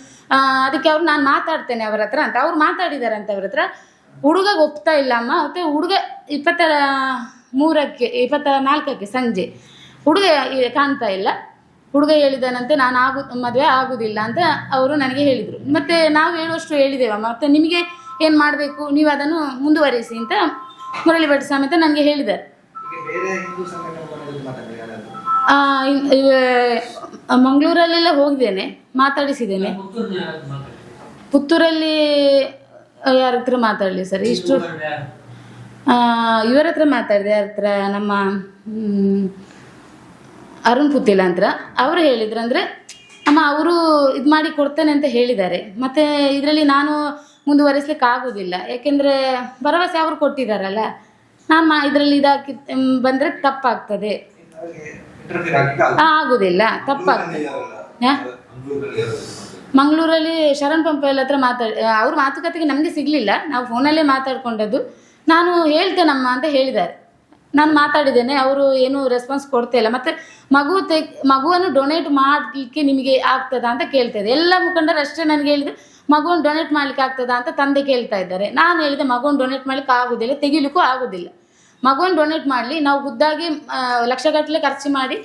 ಅದಕ್ಕೆ ನಾನು ಮಾತಾಡ್ತೇನೆ ಅವರ ಹತ್ರ ಅಂತ. ಅವ್ರು ಮಾತಾಡಿದ್ದಾರೆ ಅಂತ ಅವ್ರ ಹತ್ರ. ಹುಡುಗಗೆ ಒಪ್ತಾ ಇಲ್ಲ ಅಮ್ಮ. ಮತ್ತು ಹುಡುಗ 24ಕ್ಕೆ ಸಂಜೆ ಹುಡುಗ ಕಾಣ್ತಾ ಇಲ್ಲ. ಹುಡುಗ ಹೇಳಿದಾನಂತೆ ನಾನು ಮದುವೆ ಆಗುದಿಲ್ಲ ಅಂತ ಅವರು ನನಗೆ ಹೇಳಿದರು. ಮತ್ತು ನಾವು ಹೇಳುವಷ್ಟು ಹೇಳಿದ್ದೇವಮ್ಮ, ಮತ್ತು ನಿಮಗೆ ಏನು ಮಾಡಬೇಕು ನೀವು ಅದನ್ನು ಮುಂದುವರಿಸಿ ಅಂತ ಮುರಳಿ ಭಟ್ ಸಮೇತ ನನಗೆ ಹೇಳಿದ್ದಾರೆ. ಮಂಗಳೂರಲ್ಲೆಲ್ಲ ಹೋಗಿದ್ದೇನೆ, ಮಾತಾಡಿಸಿದ್ದೇನೆ. ಪುತ್ತೂರಲ್ಲಿ ಯಾರ ಹತ್ರ ಮಾತಾಡಲಿ ಸರ್, ಇಷ್ಟು ಇವರ ಹತ್ರ ಮಾತಾಡಿದೆ. ಯಾರ ಹತ್ರ, ನಮ್ಮ ಅರುಣ್ ಪುತ್ತಿಲ ಅಂತ ಅವರು ಹೇಳಿದ್ರಂದರೆ, ಅಮ್ಮ ಅವರು ಇದು ಮಾಡಿ ಕೊಡ್ತೇನೆ ಅಂತ ಹೇಳಿದ್ದಾರೆ. ಮತ್ತು ಇದರಲ್ಲಿ ನಾನು ಮುಂದುವರಿಸ್ಲಿಕ್ಕೆ ಆಗೋದಿಲ್ಲ, ಯಾಕೆಂದರೆ ಭರವಸೆ ಅವರು ಕೊಟ್ಟಿದ್ದಾರಲ್ಲ. ನಾನು ಇದರಲ್ಲಿ ಇದಾಕಿ ಬಂದರೆ ತಪ್ಪಾಗ್ತದೆ, ಆಗುದಿಲ್ಲ, ತಪ್ಪಾಗ್ತದೆ. ಮಂಗಳೂರಲ್ಲಿ ಶರಣ್ ಪಂಪೆಲ್ಲ ಹತ್ರ ಅವ್ರ ಮಾತುಕತೆಗೆ ನಮಗೆ ಸಿಗಲಿಲ್ಲ, ನಾವು ಫೋನಲ್ಲೇ ಮಾತಾಡ್ಕೊಂಡದ್ದು. ನಾನು ಹೇಳ್ತೇನಮ್ಮ ಅಂತ ಹೇಳಿದ್ದಾರೆ. ನಾನು ಮಾತಾಡಿದ್ದೇನೆ, ಅವರು ಏನೂ ರೆಸ್ಪಾನ್ಸ್ ಕೊಡ್ತಾ ಇಲ್ಲ. ಮತ್ತು ಮಗುವನ್ನು ಡೊನೇಟ್ ಮಾಡಲಿಕ್ಕೆ ನಿಮಗೆ ಆಗ್ತದಾ ಅಂತ ಕೇಳ್ತಾ ಇದೆ. ಎಲ್ಲ ಮುಖಂಡರು ಅಷ್ಟೇ ನನಗೆ ಹೇಳಿದೆ, ಮಗುವನ್ನು ಡೊನೇಟ್ ಮಾಡ್ಲಿಕ್ಕೆ ಆಗ್ತದಾ ಅಂತ ತಂದೆ ಕೇಳ್ತಾ ಇದ್ದಾರೆ. ನಾನು ಹೇಳಿದೆ, ಮಗುವನ್ನು ಡೊನೇಟ್ ಮಾಡ್ಲಿಕ್ಕೆ ಆಗೋದಿಲ್ಲ, ತೆಗಿಲಿಕ್ಕೂ ಆಗೋದಿಲ್ಲ. ಮಗುವನ್ನು ಡೊನೇಟ್ ಮಾಡಲಿ, ನಾವು ಖುದ್ದಾಗಿ ಲಕ್ಷಗಟ್ಟಲೆ ಖರ್ಚು ಮಾಡಿ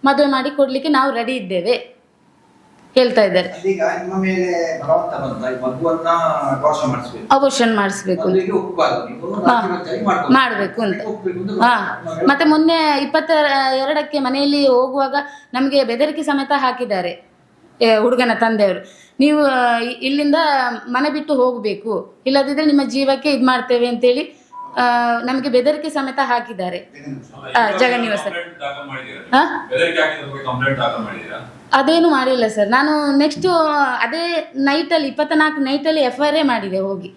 ಮದುವೆ ಮಾಡಿ ಕೊಡಲಿಕ್ಕೆ ನಾವು ರೆಡಿ ಇದ್ದೇವೆ ಹೇಳ್ತಾ ಇದ್ದಾರೆ. ಅಬೋರ್ಷನ್ ಮಾಡಿಸ್ಬೇಕು ಮಾಡಬೇಕು ಅಂತ. ಮತ್ತೆ ಮೊನ್ನೆ 22ಕ್ಕೆ ಮನೆಯಲ್ಲಿ ಹೋಗುವಾಗ ನಮಗೆ ಬೆದರಿಕೆ ಸಮೇತ ಹಾಕಿದ್ದಾರೆ ಹುಡುಗನ ತಂದೆಯವರು. ನೀವು ಇಲ್ಲಿಂದ ಮನೆ ಬಿಟ್ಟು ಹೋಗಬೇಕು, ಇಲ್ಲದಿದ್ದರೆ ನಿಮ್ಮ ಜೀವಕ್ಕೆ ಇದು ಮಾಡ್ತೇವೆ ಅಂತೇಳಿ ನಮಗೆ ಬೆದರಿಕೆ ಸಮೇತ ಹಾಕಿದ್ದಾರೆ. ಜಗನ್ನಿವಾಸ ಅದೇನು ಮಾಡಿಲ್ಲ ಸರ್. ನಾನು ನೆಕ್ಸ್ಟ್ ಅದೇ ನೈಟಲ್ಲಿ 24 ನೈಟಲ್ಲಿ FIR ಮಾಡಿದೆ ಹೋಗಿ.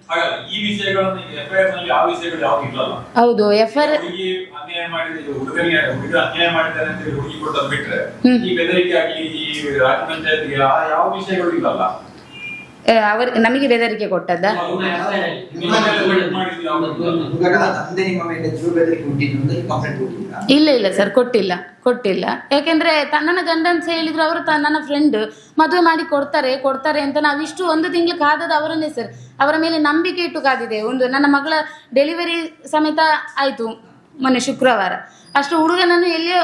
ಹೌದು, FIR ನಮಗೆ ಬೆದರಿಕೆ ಕೊಟ್ಟದ್ದ? ಇಲ್ಲ ಸರ್, ಕೊಟ್ಟಿಲ್ಲ. ಯಾಕೆಂದ್ರೆ ನನ್ನ ಗಂಡನ್ಸ್ ಹೇಳಿದ್ರು, ಅವರು ನನ್ನ ಫ್ರೆಂಡ್ ಮದುವೆ ಮಾಡಿ ಕೊಡ್ತಾರೆ ಅಂತ ನಾವಿಷ್ಟು 1 ತಿಂಗಳು ಕಾದದ ಅವರನ್ನೇ ಸರ್. ಅವರ ಮೇಲೆ ನಂಬಿಕೆ ಇಟ್ಟು ಕಾದಿದೆ. ನನ್ನ ಮಗಳ ಡೆಲಿವರಿ ಸಮೇತ ಆಯ್ತು ಮೊನ್ನೆ ಶುಕ್ರವಾರ. ಅಷ್ಟು ಹುಡುಗನನ್ನು ಎಲ್ಲಿಯೋ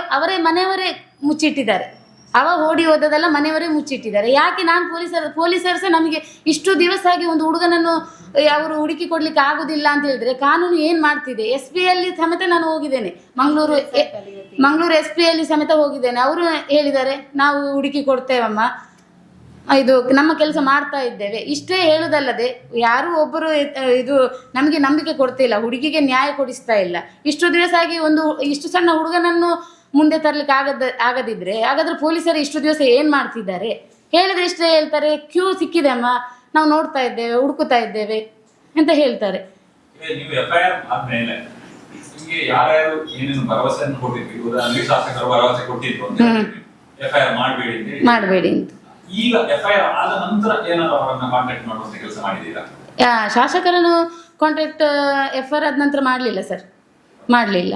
ಮನೆಯವರೇ ಮುಚ್ಚಿಟ್ಟಿದ್ದಾರೆ. ಅವ ಓಡಿ ಹೋದದೆಲ್ಲ ಮನೆಯವರೇ ಮುಚ್ಚಿಟ್ಟಿದ್ದಾರೆ. ಯಾಕೆ ನಾನು ಪೊಲೀಸರು ಸಹ ನಮಗೆ ಇಷ್ಟು ದಿವಸ ಆಗಿ ಒಂದು ಹುಡುಗನನ್ನು ಅವರು ಹುಡುಕಿ ಕೊಡ್ಲಿಕ್ಕೆ ಆಗುದಿಲ್ಲ ಅಂತ ಹೇಳಿದ್ರೆ ಕಾನೂನು ಏನ್ ಮಾಡ್ತಿದೆ? SP ಯಲ್ಲಿ ಸಮೇತ ನಾನು ಹೋಗಿದ್ದೇನೆ, ಮಂಗಳೂರು SP ಯಲ್ಲಿ ಸಮೇತ ಹೋಗಿದ್ದೇನೆ. ಅವರು ಹೇಳಿದ್ದಾರೆ, ನಾವು ಹುಡುಕಿ ಕೊಡ್ತೇವಮ್ಮ, ಇದು ನಮ್ಮ ಕೆಲಸ ಮಾಡ್ತಾ ಇದ್ದೇವೆ. ಇಷ್ಟೇ ಹೇಳುದಲ್ಲದೆ ಯಾರು ಒಬ್ಬರು ಇದು ನಮಗೆ ನಂಬಿಕೆ ಕೊಡ್ತಿಲ್ಲ, ಹುಡುಗಿಗೆ ನ್ಯಾಯ ಕೊಡಿಸ್ತಾ ಇಲ್ಲ. ಇಷ್ಟು ದಿವಸ ಆಗಿ ಇಷ್ಟು ಸಣ್ಣ ಹುಡುಗನನ್ನು ಮುಂದೆ ತರ್ಲಿಕ್ಕೆ ಆಗದಿದ್ರೆ ಹಾಗಾದ್ರೆ ಪೊಲೀಸರು ಇಷ್ಟು ದಿವಸ ಏನ್ ಮಾಡ್ತಿದ್ದಾರೆ? ಹೇಳಿದ್ರೆ ಇಷ್ಟೇ ಹೇಳ್ತಾರೆ, ಕ್ಯೂ ಸಿಕ್ಕಿದೆ ಅಮ್ಮ, ನಾವು ನೋಡ್ತಾ ಇದ್ದೇವೆ, ಹುಡುಕುತ್ತಾ ಇದ್ದೇವೆ ಅಂತ ಹೇಳ್ತಾರೆ. ಮಾಡಬೇಡಿ ಅಂತ. ಶಾಸಕರನ್ನು ಕಾಂಟ್ಯಾಕ್ಟ್ FIR ಆದ ನಂತರ ಮಾಡಲಿಲ್ಲ ಸರ್, ಮಾಡಲಿಲ್ಲ.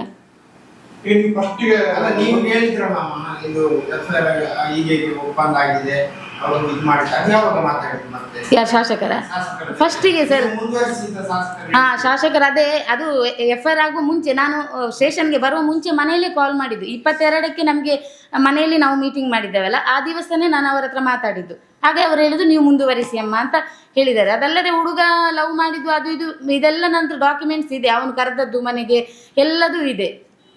ನೀವು ಹೇಳಿದ್ರಮ್ಮ, ಇದು ಹೀಗೆ ಒಪ್ಪಂದ ಆಗಿದೆ, ಅವರು ಇದು ಮಾಡಿದ್ದಾರೆ, ಯಾವಾಗ ಮಾತಾಡಿದ್ರು ಮತ್ತೆ? ಯಾರು ಶಾಸಕರ? ಫಸ್ಟಿಗೆ ಸರ್, ಶಾಸಕರು ಅದೇ ಅದು FIR ಆಗುವ ಮುಂಚೆ ನಾನು ಸ್ಟೇಷನ್ಗೆ ಬರುವ ಮುಂಚೆ ಮನೆಯಲ್ಲೇ ಕಾಲ್ ಮಾಡಿದ್ದು. 22ಕ್ಕೆ ನಮಗೆ ಮನೆಯಲ್ಲಿ ನಾವು ಮೀಟಿಂಗ್ ಮಾಡಿದ್ದೇವಲ್ಲ, ಆ ದಿವಸನೇ ನಾನು ಅವರ ಹತ್ರ ಮಾತಾಡಿದ್ದು. ಹಾಗೆ ಅವರು ಹೇಳಿದ್ರು, ನೀವು ಮುಂದುವರಿಸಿ ಅಮ್ಮ ಅಂತ ಹೇಳಿದ್ದಾರೆ. ಅದಲ್ಲದೆ ಹುಡುಗ ಲವ್ ಮಾಡಿದ್ದು ಅದು ಇದು ಇದೆಲ್ಲ ನಂತರ ಡಾಕ್ಯುಮೆಂಟ್ಸ್ ಇದೆ, ಅವನು ಕರೆದದ್ದು ಮನೆಗೆ ಎಲ್ಲದೂ ಇದೆ.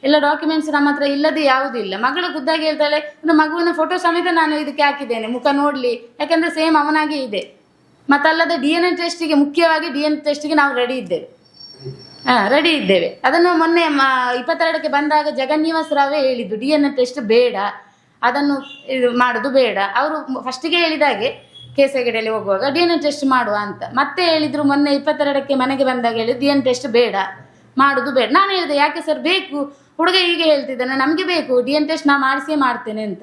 ಎಲ್ಲ ಡಾಕ್ಯುಮೆಂಟ್ಸ್ ನಮ್ಮ ಹತ್ರ ಇಲ್ಲದೆ ಯಾವುದೂ ಇಲ್ಲ. ಮಗಳು ಖುದ್ದಾಗಿ ಹೇಳ್ತಾಳೆ, ಒಂದು ಮಗುವಿನ ಫೋಟೋ ಸಮೇತ ನಾನು ಇದಕ್ಕೆ ಹಾಕಿದ್ದೇನೆ, ಮುಖ ನೋಡ್ಲಿ, ಯಾಕಂದ್ರೆ ಸೇಮ್ ಅವನಾಗೆ ಇದೆ. ಮತ್ತಲ್ಲದೆ DNA ಟೆಸ್ಟಿಗೆ, ಮುಖ್ಯವಾಗಿ DNA ಟೆಸ್ಟಿಗೆ ನಾವು ರೆಡಿ ಇದ್ದೇವೆ. ಅದನ್ನು ಮೊನ್ನೆ 22ಕ್ಕೆ ಬಂದಾಗ ಜಗನ್ನಿವಾಸ ರಾವೇ ಹೇಳಿದ್ದು, DNA ಟೆಸ್ಟ್ ಬೇಡ, ಅದನ್ನು ಇದು ಮಾಡೋದು ಬೇಡ. ಅವರು ಫಸ್ಟಿಗೆ ಹೇಳಿದಾಗೆ ಕೇಸಗಡೆಯಲ್ಲಿ ಹೋಗುವಾಗ DNA ಟೆಸ್ಟ್ ಮಾಡುವ ಅಂತ. ಮತ್ತೆ ಹೇಳಿದ್ರು ಮೊನ್ನೆ 22ಕ್ಕೆ ಮನೆಗೆ ಬಂದಾಗ ಹೇಳಿದ್ರು DNA ಟೆಸ್ಟ್ ಬೇಡ, ಮಾಡೋದು ಬೇಡ. ನಾನು ಹೇಳಿದೆ, ಯಾಕೆ ಸರ್ ಬೇಕು? ಹುಡುಗ ಹೀಗೆ ಹೇಳ್ತಿದ್ದಾನೆ, ನಮಗೆ ಬೇಕು DNA ಟೆಸ್ಟ್, ನಾ ಮಾಡಿಸೇ ಮಾಡ್ತೇನೆ ಅಂತ.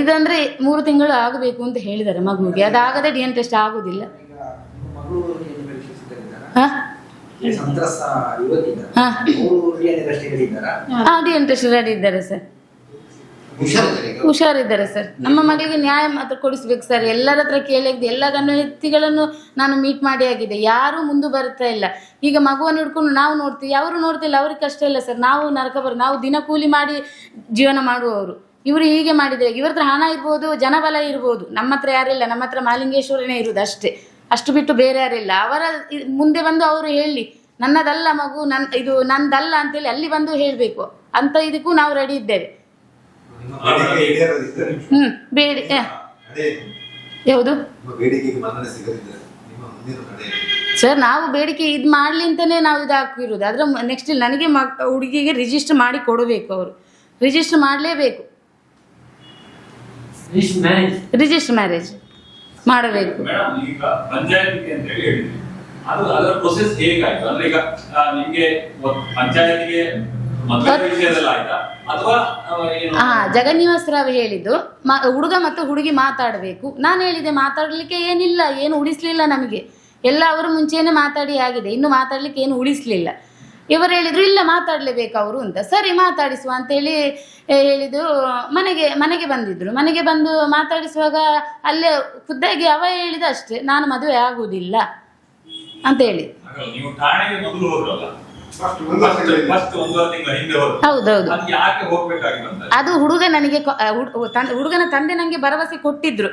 ಇದಂದ್ರೆ 3 ತಿಂಗಳು ಆಗಬೇಕು ಅಂತ ಹೇಳಿದ್ದಾರೆ ಮಗುವಿಗೆ. ಅದಾಗದೆ DNA ಟೆಸ್ಟ್ ಆಗುದಿಲ್ಲ. DNA ಟೆಸ್ಟ್ ರೆಡಿ ಇದ್ದಾರೆ ಸರ್, ಹುಷಾರಿದ್ದಾರೆ ಸರ್. ನಮ್ಮ ಮಗಳಿಗೆ ನ್ಯಾಯ ಮಾತ್ರ ಕೊಡಿಸ್ಬೇಕು ಸರ್. ಎಲ್ಲರ ಹತ್ರ ಕೇಳಿದ್ದು, ಎಲ್ಲ ಗಣ್ಯ ವ್ಯಕ್ತಿಗಳನ್ನು ನಾನು ಮೀಟ್ ಮಾಡಿ ಆಗಿದೆ, ಯಾರೂ ಮುಂದೆ ಬರ್ತಾ ಇಲ್ಲ. ಈಗ ಮಗುವನ್ನು ಹಿಡ್ಕೊಂಡು ನಾವು ನೋಡ್ತೀವಿ, ಅವರು ನೋಡ್ತಿಲ್ಲ, ಅವ್ರಿಗೆ ಕಷ್ಟ ಇಲ್ಲ ಸರ್. ನಾವು ನರಕ ನಾವು ದಿನ ಕೂಲಿ ಮಾಡಿ ಜೀವನ ಮಾಡುವವರು. ಇವರು ಹೀಗೆ ಮಾಡಿದ್ರೆ ಇವ್ರ ಹತ್ರ ಹಣ ಇರ್ಬೋದು, ಜನಬಲ ಇರ್ಬೋದು, ನಮ್ಮ ಹತ್ರ ಯಾರಿಲ್ಲ. ನಮ್ಮ ಹತ್ರ ಮಾಲಿಂಗೇಶ್ವರನೇ ಇರುವುದು ಅಷ್ಟೇ, ಅಷ್ಟು ಬಿಟ್ಟು ಬೇರೆ ಯಾರಿಲ್ಲ. ಅವರ ಮುಂದೆ ಬಂದು ಅವರು ಹೇಳಿ, ನನ್ನದಲ್ಲ ಮಗು, ಇದು ನಂದಲ್ಲ ಅಂತೇಳಿ ಅಲ್ಲಿ ಬಂದು ಹೇಳಬೇಕು ಅಂತ. ಇದಕ್ಕೂ ನಾವು ರೆಡಿ ಇದ್ದೇವೆ. ಬೇಡಿ ಯಾವುದು ಸರ್, ನಾವು ಬೇಡಿಕೆ ಇದು ಮಾಡ್ಲಿ ಅಂತಾನೆ ನಾವು ಇದು ಹಾಕಿರೋದು. ಅದ್ರ ನೆಕ್ಸ್ಟ್ ನನಗೆ ಹುಡುಗಿಗೆ ರಿಜಿಸ್ಟರ್ ಮಾಡಿ ಕೊಡಬೇಕು, ಅವರು ರಿಜಿಸ್ಟರ್ ಮಾಡಲೇಬೇಕು, ರಿಜಿಸ್ಟರ್ ಮ್ಯಾರೇಜ್ ಮಾಡಬೇಕು. ಜಗನ್ನಿವಾಸ ರಾವ್ ಹೇಳಿದ್ದು ಹುಡುಗ ಮತ್ತು ಹುಡುಗಿ ಮಾತಾಡಬೇಕು. ನಾನು ಹೇಳಿದೆ ಮಾತಾಡ್ಲಿಕ್ಕೆ ಏನಿಲ್ಲ, ಏನು ಉಳಿಸ್ಲಿಲ್ಲ ನಮಗೆ, ಎಲ್ಲ ಅವರು ಮುಂಚೆನೆ ಮಾತಾಡಿ ಆಗಿದೆ, ಇನ್ನು ಮಾತಾಡ್ಲಿಕ್ಕೆ ಏನು ಉಳಿಸ್ಲಿಲ್ಲ. ಇವರು ಹೇಳಿದ್ರು ಇಲ್ಲ ಮಾತಾಡ್ಲೇಬೇಕು ಅವರು ಅಂತ. ಸರಿ ಮಾತಾಡಿಸುವ ಅಂತೇಳಿ ಹೇಳಿದ್ದು. ಮನೆಗೆ ಬಂದಿದ್ರು. ಮನೆಗೆ ಬಂದು ಮಾತಾಡಿಸುವಾಗ ಅಲ್ಲೇ ಖುದ್ದಾಗಿ ಅವ ಹೇಳಿದ ಅಷ್ಟೇ, ನಾನು ಮದುವೆ ಆಗುವುದಿಲ್ಲ ಅಂತ ಹೇಳಿ. ಹೌದೌದು, ಅದು ಹುಡುಗ ನನಗೆ ಹುಡುಗನ ತಂದೆ ನನಗೆ ಭರವಸೆ ಕೊಟ್ಟಿದ್ರು,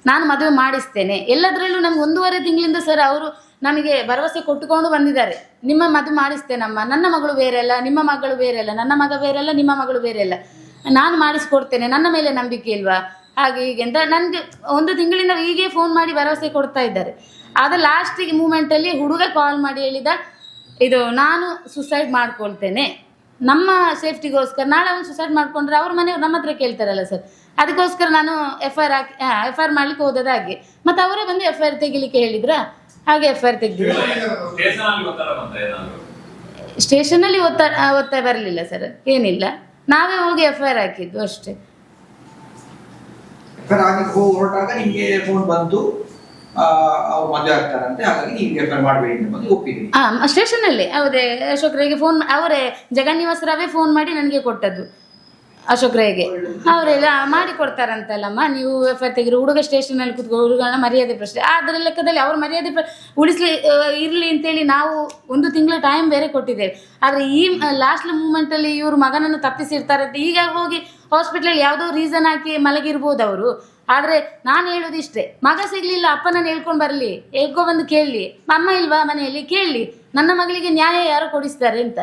ನಾನು ಮದುವೆ ಮಾಡಿಸ್ತೇನೆ. ಎಲ್ಲದರಲ್ಲೂ ನಮ್ಗೆ 1.5 ತಿಂಗಳಿಂದ ಸರ್ ಅವರು ನಮಗೆ ಭರವಸೆ ಕೊಟ್ಟುಕೊಂಡು ಬಂದಿದ್ದಾರೆ, ನಿಮ್ಮ ಮದುವೆ ಮಾಡಿಸ್ತೇನಮ್ಮ, ನನ್ನ ಮಗಳು ಬೇರೆ ಅಲ್ಲ, ನಿಮ್ಮ ಮಗಳು ಬೇರೆ ಅಲ್ಲ, ನನ್ನ ಮಗ ಬೇರೆ ಅಲ್ಲ, ನಿಮ್ಮ ಮಗಳು ಬೇರೆ ಅಲ್ಲ, ನಾನು ಮಾಡಿಸ್ಕೊಡ್ತೇನೆ, ನನ್ನ ಮೇಲೆ ನಂಬಿಕೆ ಇಲ್ವಾ, ಹಾಗೆ ಹೀಗೆ ಅಂತ ನನಗೆ 1 ತಿಂಗಳಿಂದ ಹೀಗೆ ಫೋನ್ ಮಾಡಿ ಭರವಸೆ ಕೊಡ್ತಾ ಇದ್ದಾರೆ. ಆದ ಲಾಸ್ಟಿಗೆ ಮೂಮೆಂಟಲ್ಲಿ ಹುಡುಗ ಕಾಲ್ ಮಾಡಿ ಹೇಳಿದ, ಇದು ನಾನು ಸುಸೈಡ್ ಮಾಡ್ಕೊಳ್ತೇನೆ, ನಮ್ಮ ಸೇಫ್ಟಿಗೋಸ್ಕರ. ನಾಳೆ ಅವನು ಸುಸೈಡ್ ಮಾಡ್ಕೊಂಡ್ರೆ ಅವ್ರ ಮನೆಯವ್ರು ನಮ್ಮ ಹತ್ರ ಕೇಳ್ತಾರಲ್ಲ ಸರ್, ಅದಕ್ಕೋಸ್ಕರ ನಾನು FIR ಮಾಡ್ಲಿಕ್ಕೆ ಹೋದದ ಹಾಗೆ. ಮತ್ತು ಅವರೇ ಬಂದು FIR ತೆಗಿಲಿಕ್ಕೆ ಹೇಳಿದ್ರ, ಹಾಗೆ FIR ತೆಗ್ದಿದ್ರು. ಸ್ಟೇಷನಲ್ಲಿ ಒತ್ತಾಯ ಬರಲಿಲ್ಲ ಸರ್, ಏನಿಲ್ಲ, ನಾವೇ ಹೋಗಿ FIR ಹಾಕಿದ್ದು ಅಷ್ಟೇ. FIR ಆಗಿ ಹೊರಟಾಗ ನಿಮ್ಗೆ ಫೋನ್ ಬಂತು ಅವ್ರು ಮದುವೆ ಆಗ್ತಾರಂತೆ, ಹಾಗಾಗಿ ನಿಮ್ಗೆ FIR ಮಾಡಬೇಡಿ ಅಂತ ಬಂದು ಒಪ್ಪಿದ್ರಿ. ಸ್ಟೇಷನಲ್ಲಿ ಹೌದೇ, ಅಶೋಕ್ ರೈಗೆ ಫೋನ್, ಅವರೇ ಜಗನ್ನಿವಾಸ್ ರಾವೇ ಫೋನ್ ಮಾಡಿ ನನಗೆ ಕೊಟ್ಟದ್ದು. ಅಶೋಕ್ ರೈಗೆ ಅವರೆಲ್ಲ ಮಾಡಿ ಕೊಡ್ತಾರಂತಲ್ಲಮ್ಮ, ನೀವು FIR ತೆಗಿರಿ, ಹುಡುಗ ಸ್ಟೇಷನಲ್ಲಿ ಕೂತ್ಕೊ, ಹುಡುಗನ ಮರ್ಯಾದೆ ಪ್ರಶ್ನೆ. ಅದರ ಲೆಕ್ಕದಲ್ಲಿ ಅವ್ರ ಮರ್ಯಾದೆ ಉಳಿಸ್ಲಿ ಇರಲಿ ಅಂತೇಳಿ ನಾವು 1 ತಿಂಗಳ ಟೈಮ್ ಬೇರೆ ಕೊಟ್ಟಿದ್ದೇವೆ. ಆದರೆ ಈ ಲಾಸ್ಟ್ ಮೂಮೆಂಟಲ್ಲಿ ಇವರು ಮಗನನ್ನು ತಪ್ಪಿಸಿರ್ತಾರಂತೆ. ಈಗ ಹೋಗಿ ಹಾಸ್ಪಿಟ್ಲಲ್ಲಿ ಯಾವುದೋ ರೀಸನ್ ಹಾಕಿ ಮಲಗಿರ್ಬೋದು ಅವರು. ಆದರೆ ನಾನು ಹೇಳೋದು ಇಷ್ಟೇ, ಮಗ ಸಿಗಲಿಲ್ಲ, ಅಪ್ಪನನ್ನು ಹೇಳ್ಕೊಂಡು ಬರಲಿ, ಹೇಳ್ಕೊಬಂದು ಕೇಳಲಿ, ಅಮ್ಮ ಇಲ್ವಾ ಮನೆಯಲ್ಲಿ ಕೇಳಲಿ, ನನ್ನ ಮಗಳಿಗೆ ನ್ಯಾಯ ಯಾರು ಕೊಡಿಸ್ತಾರೆ ಅಂತ.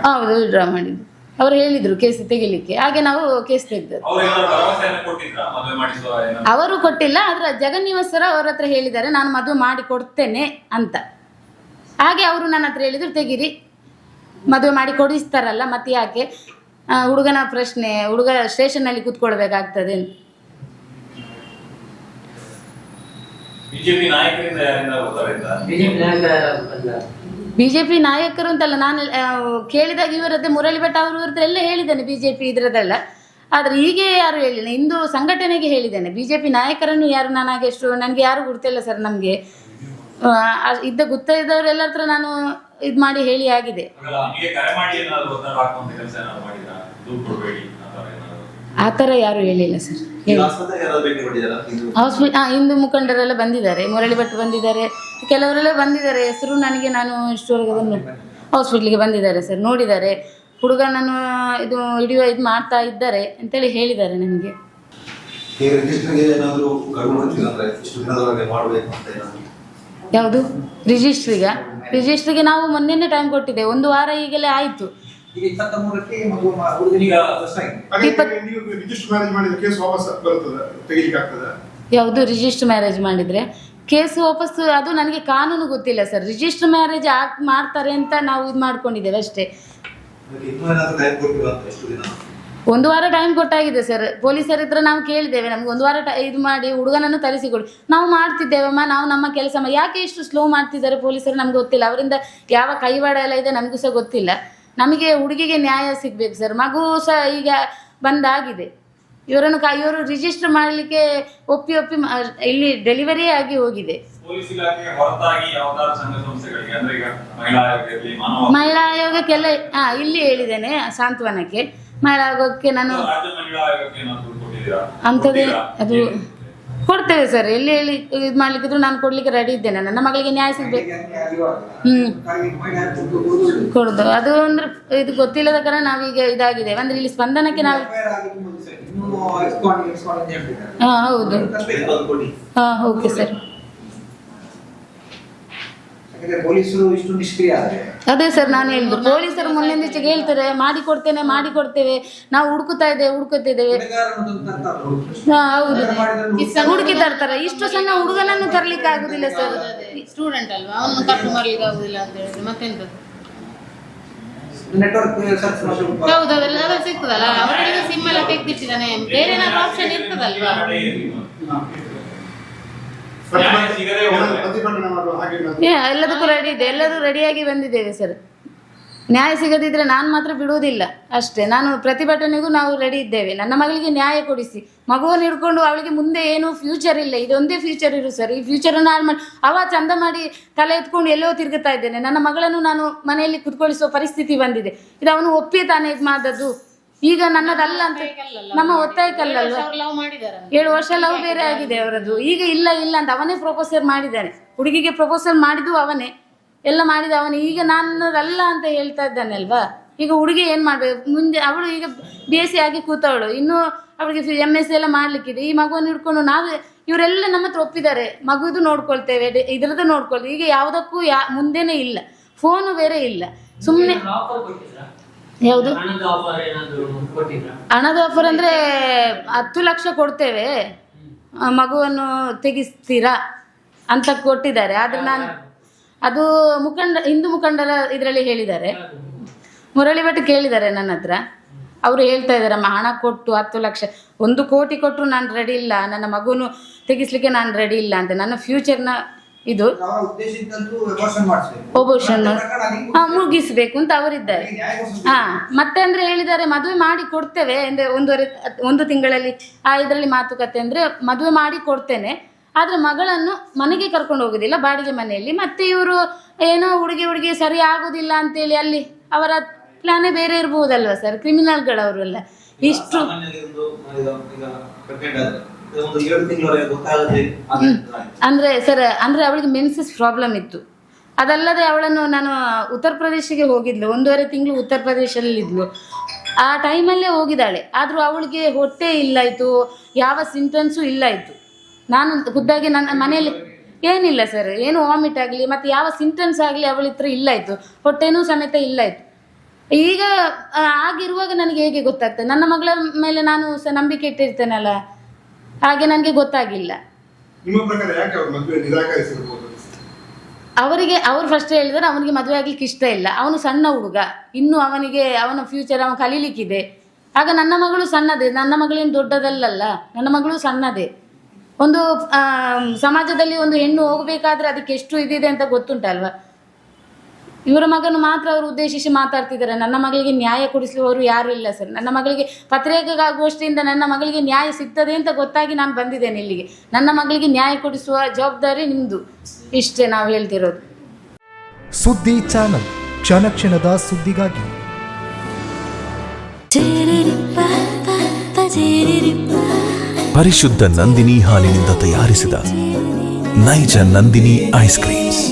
ಹೌದು, ವಿಡ್ರಾ ಮಾಡಿದ್ದು. ಅವ್ರು ಹೇಳಿದ್ರು ಕೇಸ್ ತೆಗಿಲಿಕ್ಕೆ, ಹಾಗೆ ನಾವು ಕೇಸ್ ತೆಗೆದದ್ದು. ಅವರು ಕೊಟ್ಟಿಲ್ಲ, ಆದ್ರೆ ಜಗನ್ನಿವಾಸ್ ಸರ್ ಅವ್ರ ಹತ್ರ ಹೇಳಿದ್ದಾರೆ ನಾನು ಮದುವೆ ಮಾಡಿ ಕೊಡ್ತೇನೆ ಅಂತ. ಹಾಗೆ ಅವರು ನನ್ನ ಹತ್ರ ಹೇಳಿದ್ರು ತೆಗಿರಿ, ಮದುವೆ ಮಾಡಿ ಕೊಡಿಸ್ತಾರಲ್ಲ ಮತ್ತೆ ಯಾಕೆ, ಹುಡುಗನ ಪ್ರಶ್ನೆ, ಹುಡುಗ ಸ್ಟೇಷನ್ನಲ್ಲಿ ಕೂತ್ಕೊಳ್ಬೇಕಾಗ್ತದೆ ಅಂತ. ಬಿಜೆಪಿ ನಾಯಕರು ಅಂತಲ್ಲ, ನಾನು ಕೇಳಿದಾಗ ಇವರದ್ದೇ ಮುರಳಿ ಭಟ್ ಅವರು ಎಲ್ಲ ಹೇಳಿದ್ದೇನೆ, ಬಿಜೆಪಿ ಇದ್ರದ್ದೆಲ್ಲ. ಆದರೆ ಹೀಗೆ ಯಾರು ಹೇಳಿಲ್ಲ, ಹಿಂದೂ ಸಂಘಟನೆಗೆ ಹೇಳಿದ್ದೇನೆ, ಬಿಜೆಪಿ ನಾಯಕರನ್ನು ಯಾರು ನನಗೆ ಯಾರು ಗೊತ್ತಿಲ್ಲ ಸರ್. ನಮಗೆ ಇದ್ದ ಗೊತ್ತಿದ್ದವರೆಲ್ಲ ಹತ್ರ ನಾನು ಇದು ಮಾಡಿ ಹೇಳಿ ಆಗಿದೆ. ಆ ಥರ ಯಾರು ಹೇಳಿಲ್ಲ ಸರ್. ಹಿಂದೂ ಮುಖಂಡರೆಲ್ಲ ಬಂದಿದ್ದಾರೆ, ಮುರಳಿ ಭಟ್ ಬಂದಿದ್ದಾರೆ, ಕೆಲವರೆಲ್ಲ ಬಂದಿದ್ದಾರೆ. ಹೆಸರು ನನಗೆ, ನಾನು ಇಷ್ಟವರೆಗೆ ಹಾಸ್ಪಿಟ್ಲಿಗೆ ಬಂದಿದ್ದಾರೆ ಸರ್, ನೋಡಿದ್ದಾರೆ, ಹುಡುಗನನ್ನು ಇದು ಮಾಡ್ತಾ ಇದ್ದಾರೆ ಅಂತೇಳಿ ಹೇಳಿದ್ದಾರೆ ನನಗೆ. ಯಾವುದು ರಿಜಿಸ್ಟ್ರಿಗೆ ನಾವು ಮೊನ್ನೆ ಟೈಮ್ ಕೊಟ್ಟಿದ್ದೇವೆ, 1 ವಾರ ಈಗಲೇ ಆಯಿತು. ಯಾವುದು ರಿಜಿಸ್ಟರ್ ಮ್ಯಾರೇಜ್ ಮಾಡಿದ್ರೆ ಕೇಸ್ ವಾಪಸ್, ಅದು ನನಗೆ ಕಾನೂನು ಗೊತ್ತಿಲ್ಲ ಸರ್. ರಿಜಿಸ್ಟರ್ ಮ್ಯಾರೇಜ್ ಮಾಡ್ತಾರೆ ಅಂತ ನಾವು ಇದು ಮಾಡ್ಕೊಂಡಿದ್ದೇವೆ ಅಷ್ಟೇ. 1 ವಾರ ಟೈಮ್ ಕೊಟ್ಟಾಗಿದೆ ಸರ್. ಪೊಲೀಸರ ಹತ್ರ ನಾವು ಕೇಳಿದ್ದೇವೆ, ನಮ್ಗೆ 1 ವಾರ ಇದು ಮಾಡಿ ಹುಡುಗನನ್ನು ತರಿಸಿಕೊಡಿ. ನಾವು ಮಾಡ್ತಿದ್ದೇವಮ್ಮ, ನಾವು ನಮ್ಮ ಕೆಲಸ ಯಾಕೆ ಇಷ್ಟು ಸ್ಲೋ ಮಾಡ್ತಿದ್ದಾರೆ ಪೊಲೀಸರು ನಮ್ಗೆ ಗೊತ್ತಿಲ್ಲ. ಅವರಿಂದ ಯಾವ ಕೈವಾಡ ಎಲ್ಲ ಇದೆ ನಮಗೂ ಸಹ ಗೊತ್ತಿಲ್ಲ. ನಮಗೆ ಹುಡುಗಿಗೆ ನ್ಯಾಯ ಸಿಗ್ಬೇಕು ಸರ್. ಮಗು ಸಹ ಈಗ ಬಂದಾಗಿದೆ, ಇವರು ರಿಜಿಸ್ಟರ್ ಮಾಡಲಿಕ್ಕೆ ಒಪ್ಪಿ ಇಲ್ಲಿ ಡೆಲಿವರಿ ಆಗಿ ಹೋಗಿದೆ. ಮಹಿಳಾ ಆಯೋಗಕ್ಕೆಲ್ಲ ಇಲ್ಲಿ ಹೇಳಿದ್ದೇನೆ, ಸಾಂತ್ವನಕ್ಕೆ, ಮಹಿಳಾ ಆಯೋಗಕ್ಕೆ ನಾನು ಅಂಥದ್ದೇ ಅದು ಕೊಡ್ತೇವೆ ಸರ್. ಎಲ್ಲಿ ಹೇಳಿ ಇದು ಮಾಡ್ಲಿಕ್ಕಿದ್ರು ನಾನು ಕೊಡ್ಲಿಕ್ಕೆ ರೆಡಿ ಇದ್ದೇನೆ. ನನ್ನ ಮಗಳಿಗೆ ನ್ಯಾಯ ಸಿಗ್ಬೇಕು. ಕೊಡುದು ಅದು ಅಂದ್ರೆ ಇದು ಗೊತ್ತಿಲ್ಲದ ಕಾರಣ ನಾವೀಗ ಇದಾಗಿದೆ. ಅಂದ್ರೆ ಇಲ್ಲಿ ಸ್ಪಂದನಕ್ಕೆ ನಾವು ಹೌದು ಓಕೆ ಸರ್. ಅದೇ ಸರ್ ನಾನು ಹೇಳಿದ್ದು, ಪೊಲೀಸರು ಮೊನ್ನೆಂದೀಚೆಗೆ ಹೇಳ್ತಾರೆ ಮಾಡಿಕೊಡ್ತೇವೆ, ನಾವು ಹುಡುಕುತ್ತಿದ್ದೇವೆ. ಹೌದು, ಹುಡುಕಿ ತರ್ತಾರೆ. ಇಷ್ಟು ಸಣ್ಣ ಹುಡುಗನನ್ನು ತರ್ಲಿಕ್ಕೆ ಆಗುದಿಲ್ಲ ಸರ್. ಸ್ಟೂಡೆಂಟ್ ಅಲ್ವಾ, ಅವನು ಕಟ್ಟು ಮಾಡ್ಲಿಕ್ಕೆ ಆಗುದಿಲ್ಲ ಅಂತ ಹೇಳಿದ್ರೆ ಮತ್ತೆಂತ. ಹೌದು, ಅದೆಲ್ಲ ಸಿಗ್ತದಲ್ಲ. ಅವರಿಗೆ ಸಿಮ್ ಎಲ್ಲ ತೆಗ್ದಿಟ್ಟಿದ್ದಾನೆ, ಬೇರೆ ಏನಾದ್ರು ಆಪ್ಷನ್ ಇರ್ತದಲ್ವಾ. ಎಲ್ಲದಕ್ಕೂ ರೆಡಿ ಇದೆ, ಎಲ್ಲರೂ ರೆಡಿಯಾಗಿ ಬಂದಿದ್ದೇವೆ ಸರ್. ನ್ಯಾಯ ಸಿಗದಿದ್ರೆ ನಾನು ಮಾತ್ರ ಬಿಡುವುದಿಲ್ಲ ಅಷ್ಟೇ. ನಾನು ಪ್ರತಿಭಟನೆಗೂ ನಾವು ರೆಡಿ ಇದ್ದೇವೆ. ನನ್ನ ಮಗಳಿಗೆ ನ್ಯಾಯ ಕೊಡಿಸಿ. ಮಗುವನ್ನು ಹಿಡ್ಕೊಂಡು ಅವಳಿಗೆ ಮುಂದೆ ಏನು ಫ್ಯೂಚರ್ ಇಲ್ಲ, ಇದೊಂದೇ ಫ್ಯೂಚರ್ ಇರು ಸರ್. ಈ ಫ್ಯೂಚರನ್ನು ಹಾಳು ಮಾಡಿ ಚಂದ ಮಾಡಿ ತಲೆ ಎತ್ಕೊಂಡು ಎಲ್ಲೋ ತಿರುಗುತ್ತಾ ಇದ್ದೇನೆ. ನನ್ನ ಮಗಳನ್ನು ನಾನು ಮನೆಯಲ್ಲಿ ಕುತ್ಕೊಳಿಸುವ ಪರಿಸ್ಥಿತಿ ಬಂದಿದೆ. ಇದು ಅವನು ಒಪ್ಪಿಯೇ ತಾನೇ ಇದು ಮಾಡಿದ್ದು. ಈಗ ನನ್ನದಲ್ಲ ಅಂತ ನಮ್ಮ ಒತ್ತಾಯಕ್ಕಲ್ಲಲ್ವ. 7 ವರ್ಷ ಲವ್ ಬೇರೆ ಆಗಿದೆ ಅವರದ್ದು. ಈಗ ಇಲ್ಲ ಅಂತ ಅವನೇ ಪ್ರಪೋಸಲ್ ಮಾಡಿದ್ದಾನೆ. ಹುಡುಗಿಗೆ ಪ್ರಪೋಸಲ್ ಮಾಡಿದ್ದು ಅವನೇ, ಎಲ್ಲ ಮಾಡಿದ ಅವನೇ. ಈಗ ನನ್ನದಲ್ಲ ಅಂತ ಹೇಳ್ತಾ ಇದ್ದಾನೆ ಅಲ್ವಾ. ಈಗ ಹುಡುಗಿ ಏನು ಮಾಡಬೇಕು ಮುಂದೆ? ಅವಳು ಈಗ BSc ಆಗಿ ಕೂತವಳು, ಇನ್ನೂ ಅವಳಿಗೆ MSc ಎಲ್ಲ ಮಾಡ್ಲಿಕ್ಕಿದೆ. ಈ ಮಗುವನ್ನು ಹಿಡ್ಕೊಂಡು ಇವರೆಲ್ಲ ನಮ್ಮ ಹತ್ರ ಒಪ್ಪಿದ್ದಾರೆ, ಮಗುದು ನೋಡ್ಕೊಳ್ತೇವೆ, ಇದ್ರದ್ದು ನೋಡ್ಕೊಳ್ತೇವೆ. ಈಗ ಯಾವುದಕ್ಕೂ ಮುಂದೆನೇ ಇಲ್ಲ, ಫೋನು ಬೇರೆ ಇಲ್ಲ. ಸುಮ್ಮನೆ ಯಾವುದು ಹಣದ ಆಫರ್ ಅಂದ್ರೆ 10 ಲಕ್ಷ ಕೊಡ್ತೇವೆ, ಮಗುವನ್ನು ತೆಗಿಸ್ತೀರಾ ಅಂತ ಕೊಟ್ಟಿದ್ದಾರೆ. ಆದ್ರೆ ನಾನು ಅದು ಹಿಂದೂ ಮುಖಂಡರ ಇದರಲ್ಲಿ ಹೇಳಿದ್ದಾರೆ. ಮುರಳಿ ಭಟ್ ಕೇಳಿದ್ದಾರೆ ನನ್ನ ಹತ್ರ. ಅವರು ಹೇಳ್ತಾ ಇದ್ದಾರೆ, ಹಣ ಕೊಟ್ಟು 10 ಲಕ್ಷ 1 ಕೋಟಿ ಕೊಟ್ಟರು ನಾನು ರೆಡಿ ಇಲ್ಲ, ನನ್ನ ಮಗುನು ತೆಗಿಸ್ಲಿಕ್ಕೆ ನಾನು ರೆಡಿ ಇಲ್ಲ ಅಂತ. ನನ್ನ ಫ್ಯೂಚರ್ನ ಇದು ಅಬೋರ್ಷನ್ ಮುಗಿಸ್ಬೇಕು ಅಂತ ಅವರಿದ್ದಾರೆ. ಮತ್ತೆ ಅಂದ್ರೆ ಹೇಳಿದ್ದಾರೆ ಮದುವೆ ಮಾಡಿ ಕೊಡ್ತೇವೆ ಅಂದ್ರೆ 1 ತಿಂಗಳಲ್ಲಿ ಇದರಲ್ಲಿ ಮಾತುಕತೆ ಅಂದ್ರೆ ಮದುವೆ ಮಾಡಿ ಕೊಡ್ತೇನೆ, ಆದ್ರೆ ಮಗಳನ್ನು ಮನೆಗೆ ಕರ್ಕೊಂಡು ಹೋಗುದಿಲ್ಲ, ಬಾಡಿಗೆ ಮನೆಯಲ್ಲಿ. ಮತ್ತೆ ಇವರು ಏನೋ ಹುಡುಗಿ ಸರಿ ಆಗುದಿಲ್ಲ ಅಂತೇಳಿ ಅಲ್ಲಿ ಅವರ ಪ್ಲಾನೇ ಬೇರೆ ಇರ್ಬೋದಲ್ವಾ ಸರ್, ಕ್ರಿಮಿನಲ್ಗಳವರೆಲ್ಲ. ಇಷ್ಟು ಅಂದ್ರೆ ಸರ್ ಅಂದ್ರೆ ಅವಳಿಗೆ ಮೆನ್ಸಸ್ ಪ್ರಾಬ್ಲಮ್ ಇತ್ತು. ಅದಲ್ಲದೆ ಅವಳನ್ನು ನಾನು ಉತ್ತರ ಪ್ರದೇಶಕ್ಕೆ ಹೋಗಿದ್ಲು, 1.5 ತಿಂಗಳು ಉತ್ತರ ಪ್ರದೇಶದಲ್ಲಿ ಇದ್ಲು. ಆ ಟೈಮಲ್ಲೇ ಹೋಗಿದ್ದಾಳೆ, ಆದ್ರೂ ಅವಳಿಗೆ ಹೊಟ್ಟೆ ಇಲ್ಲಾಯ್ತು, ಯಾವ ಸಿಂಟಮ್ಸು ಇಲ್ಲಾಯ್ತು. ನಾನು ಖುದ್ದಾಗಿ ನನ್ನ ಮನೆಯಲ್ಲಿ ಏನಿಲ್ಲ ಸರ್, ಏನು ವಾಮಿಟ್ ಆಗಲಿ ಮತ್ತೆ ಯಾವ ಸಿಂಟಮ್ಸ್ ಆಗಲಿ ಅವಳ ಹತ್ರ ಇಲ್ಲಾಯ್ತು, ಹೊಟ್ಟೆನೂ ಸಮೇತ ಇಲ್ಲಾಯ್ತು. ಈಗ ಆಗಿರುವಾಗ ನನಗೆ ಹೇಗೆ ಗೊತ್ತಾಗ್ತದೆ? ನನ್ನ ಮಗಳ ಮೇಲೆ ನಾನು ನಂಬಿಕೆ ಇಟ್ಟಿರ್ತೇನಲ್ಲ, ಹಾಗೆ ನನಗೆ ಗೊತ್ತಾಗಿಲ್ಲ. ಅವರು ಫಸ್ಟ್ ಹೇಳಿದರೆ ಅವನಿಗೆ ಮದುವೆ ಆಗ್ಲಿಕ್ಕೆ ಇಷ್ಟ ಇಲ್ಲ, ಅವನು ಸಣ್ಣ ಹುಡುಗ, ಇನ್ನು ಅವನಿಗೆ ಅವನ ಫ್ಯೂಚರ್ ಅವನು ಕಲೀಲಿಕ್ಕಿದೆ. ಆಗ ನನ್ನ ಮಗಳು ಸಣ್ಣದೇ, ನನ್ನ ಮಗಳೇನು ದೊಡ್ಡದಲ್ಲಲ್ಲ, ನನ್ನ ಮಗಳು ಸಣ್ಣದೇ. ಒಂದು ಸಮಾಜದಲ್ಲಿ ಒಂದು ಹೆಣ್ಣು ಹೋಗಬೇಕಾದ್ರೆ ಅದಕ್ಕೆ ಎಷ್ಟು ಇದಿದೆ ಅಂತ ಗೊತ್ತುಂಟಲ್ವಾ. ಇವರ ಮಗನು ಮಾತ್ರ ಅವರು ಉದ್ದೇಶಿಸಿ ಮಾತಾಡ್ತಿದ್ದಾರೆ. ನನ್ನ ಮಗಳಿಗೆ ನ್ಯಾಯ ಕೊಡಿಸುವವರು ಯಾರು ಇಲ್ಲ ಸರ್. ನನ್ನ ಮಗಳಿಗೆ ಪತ್ರಿಕಾಗೋಷ್ಠಿಯಿಂದ ನನ್ನ ಮಗಳಿಗೆ ನ್ಯಾಯ ಸಿಗ್ತದೆ ಅಂತ ಗೊತ್ತಾಗಿ ನಾನು ಬಂದಿದ್ದೇನೆ ಇಲ್ಲಿಗೆ. ನನ್ನ ಮಗಳಿಗೆ ನ್ಯಾಯ ಕೊಡಿಸುವ ಜವಾಬ್ದಾರಿ ನಿಮ್ಮದು, ಇಷ್ಟೇ ನಾವು ಹೇಳ್ತಿರೋದು. ಸುದ್ದಿ ಚಾನಲ್, ಕ್ಷಣ ಕ್ಷಣದ ಸುದ್ದಿಗಾಗಿ. ಪರಿಶುದ್ಧ ನಂದಿನಿ ಹಾಲಿನಿಂದ ತಯಾರಿಸಿದ ನೈಜ ನಂದಿನಿ ಐಸ್ ಕ್ರೀಮ್ಸ್.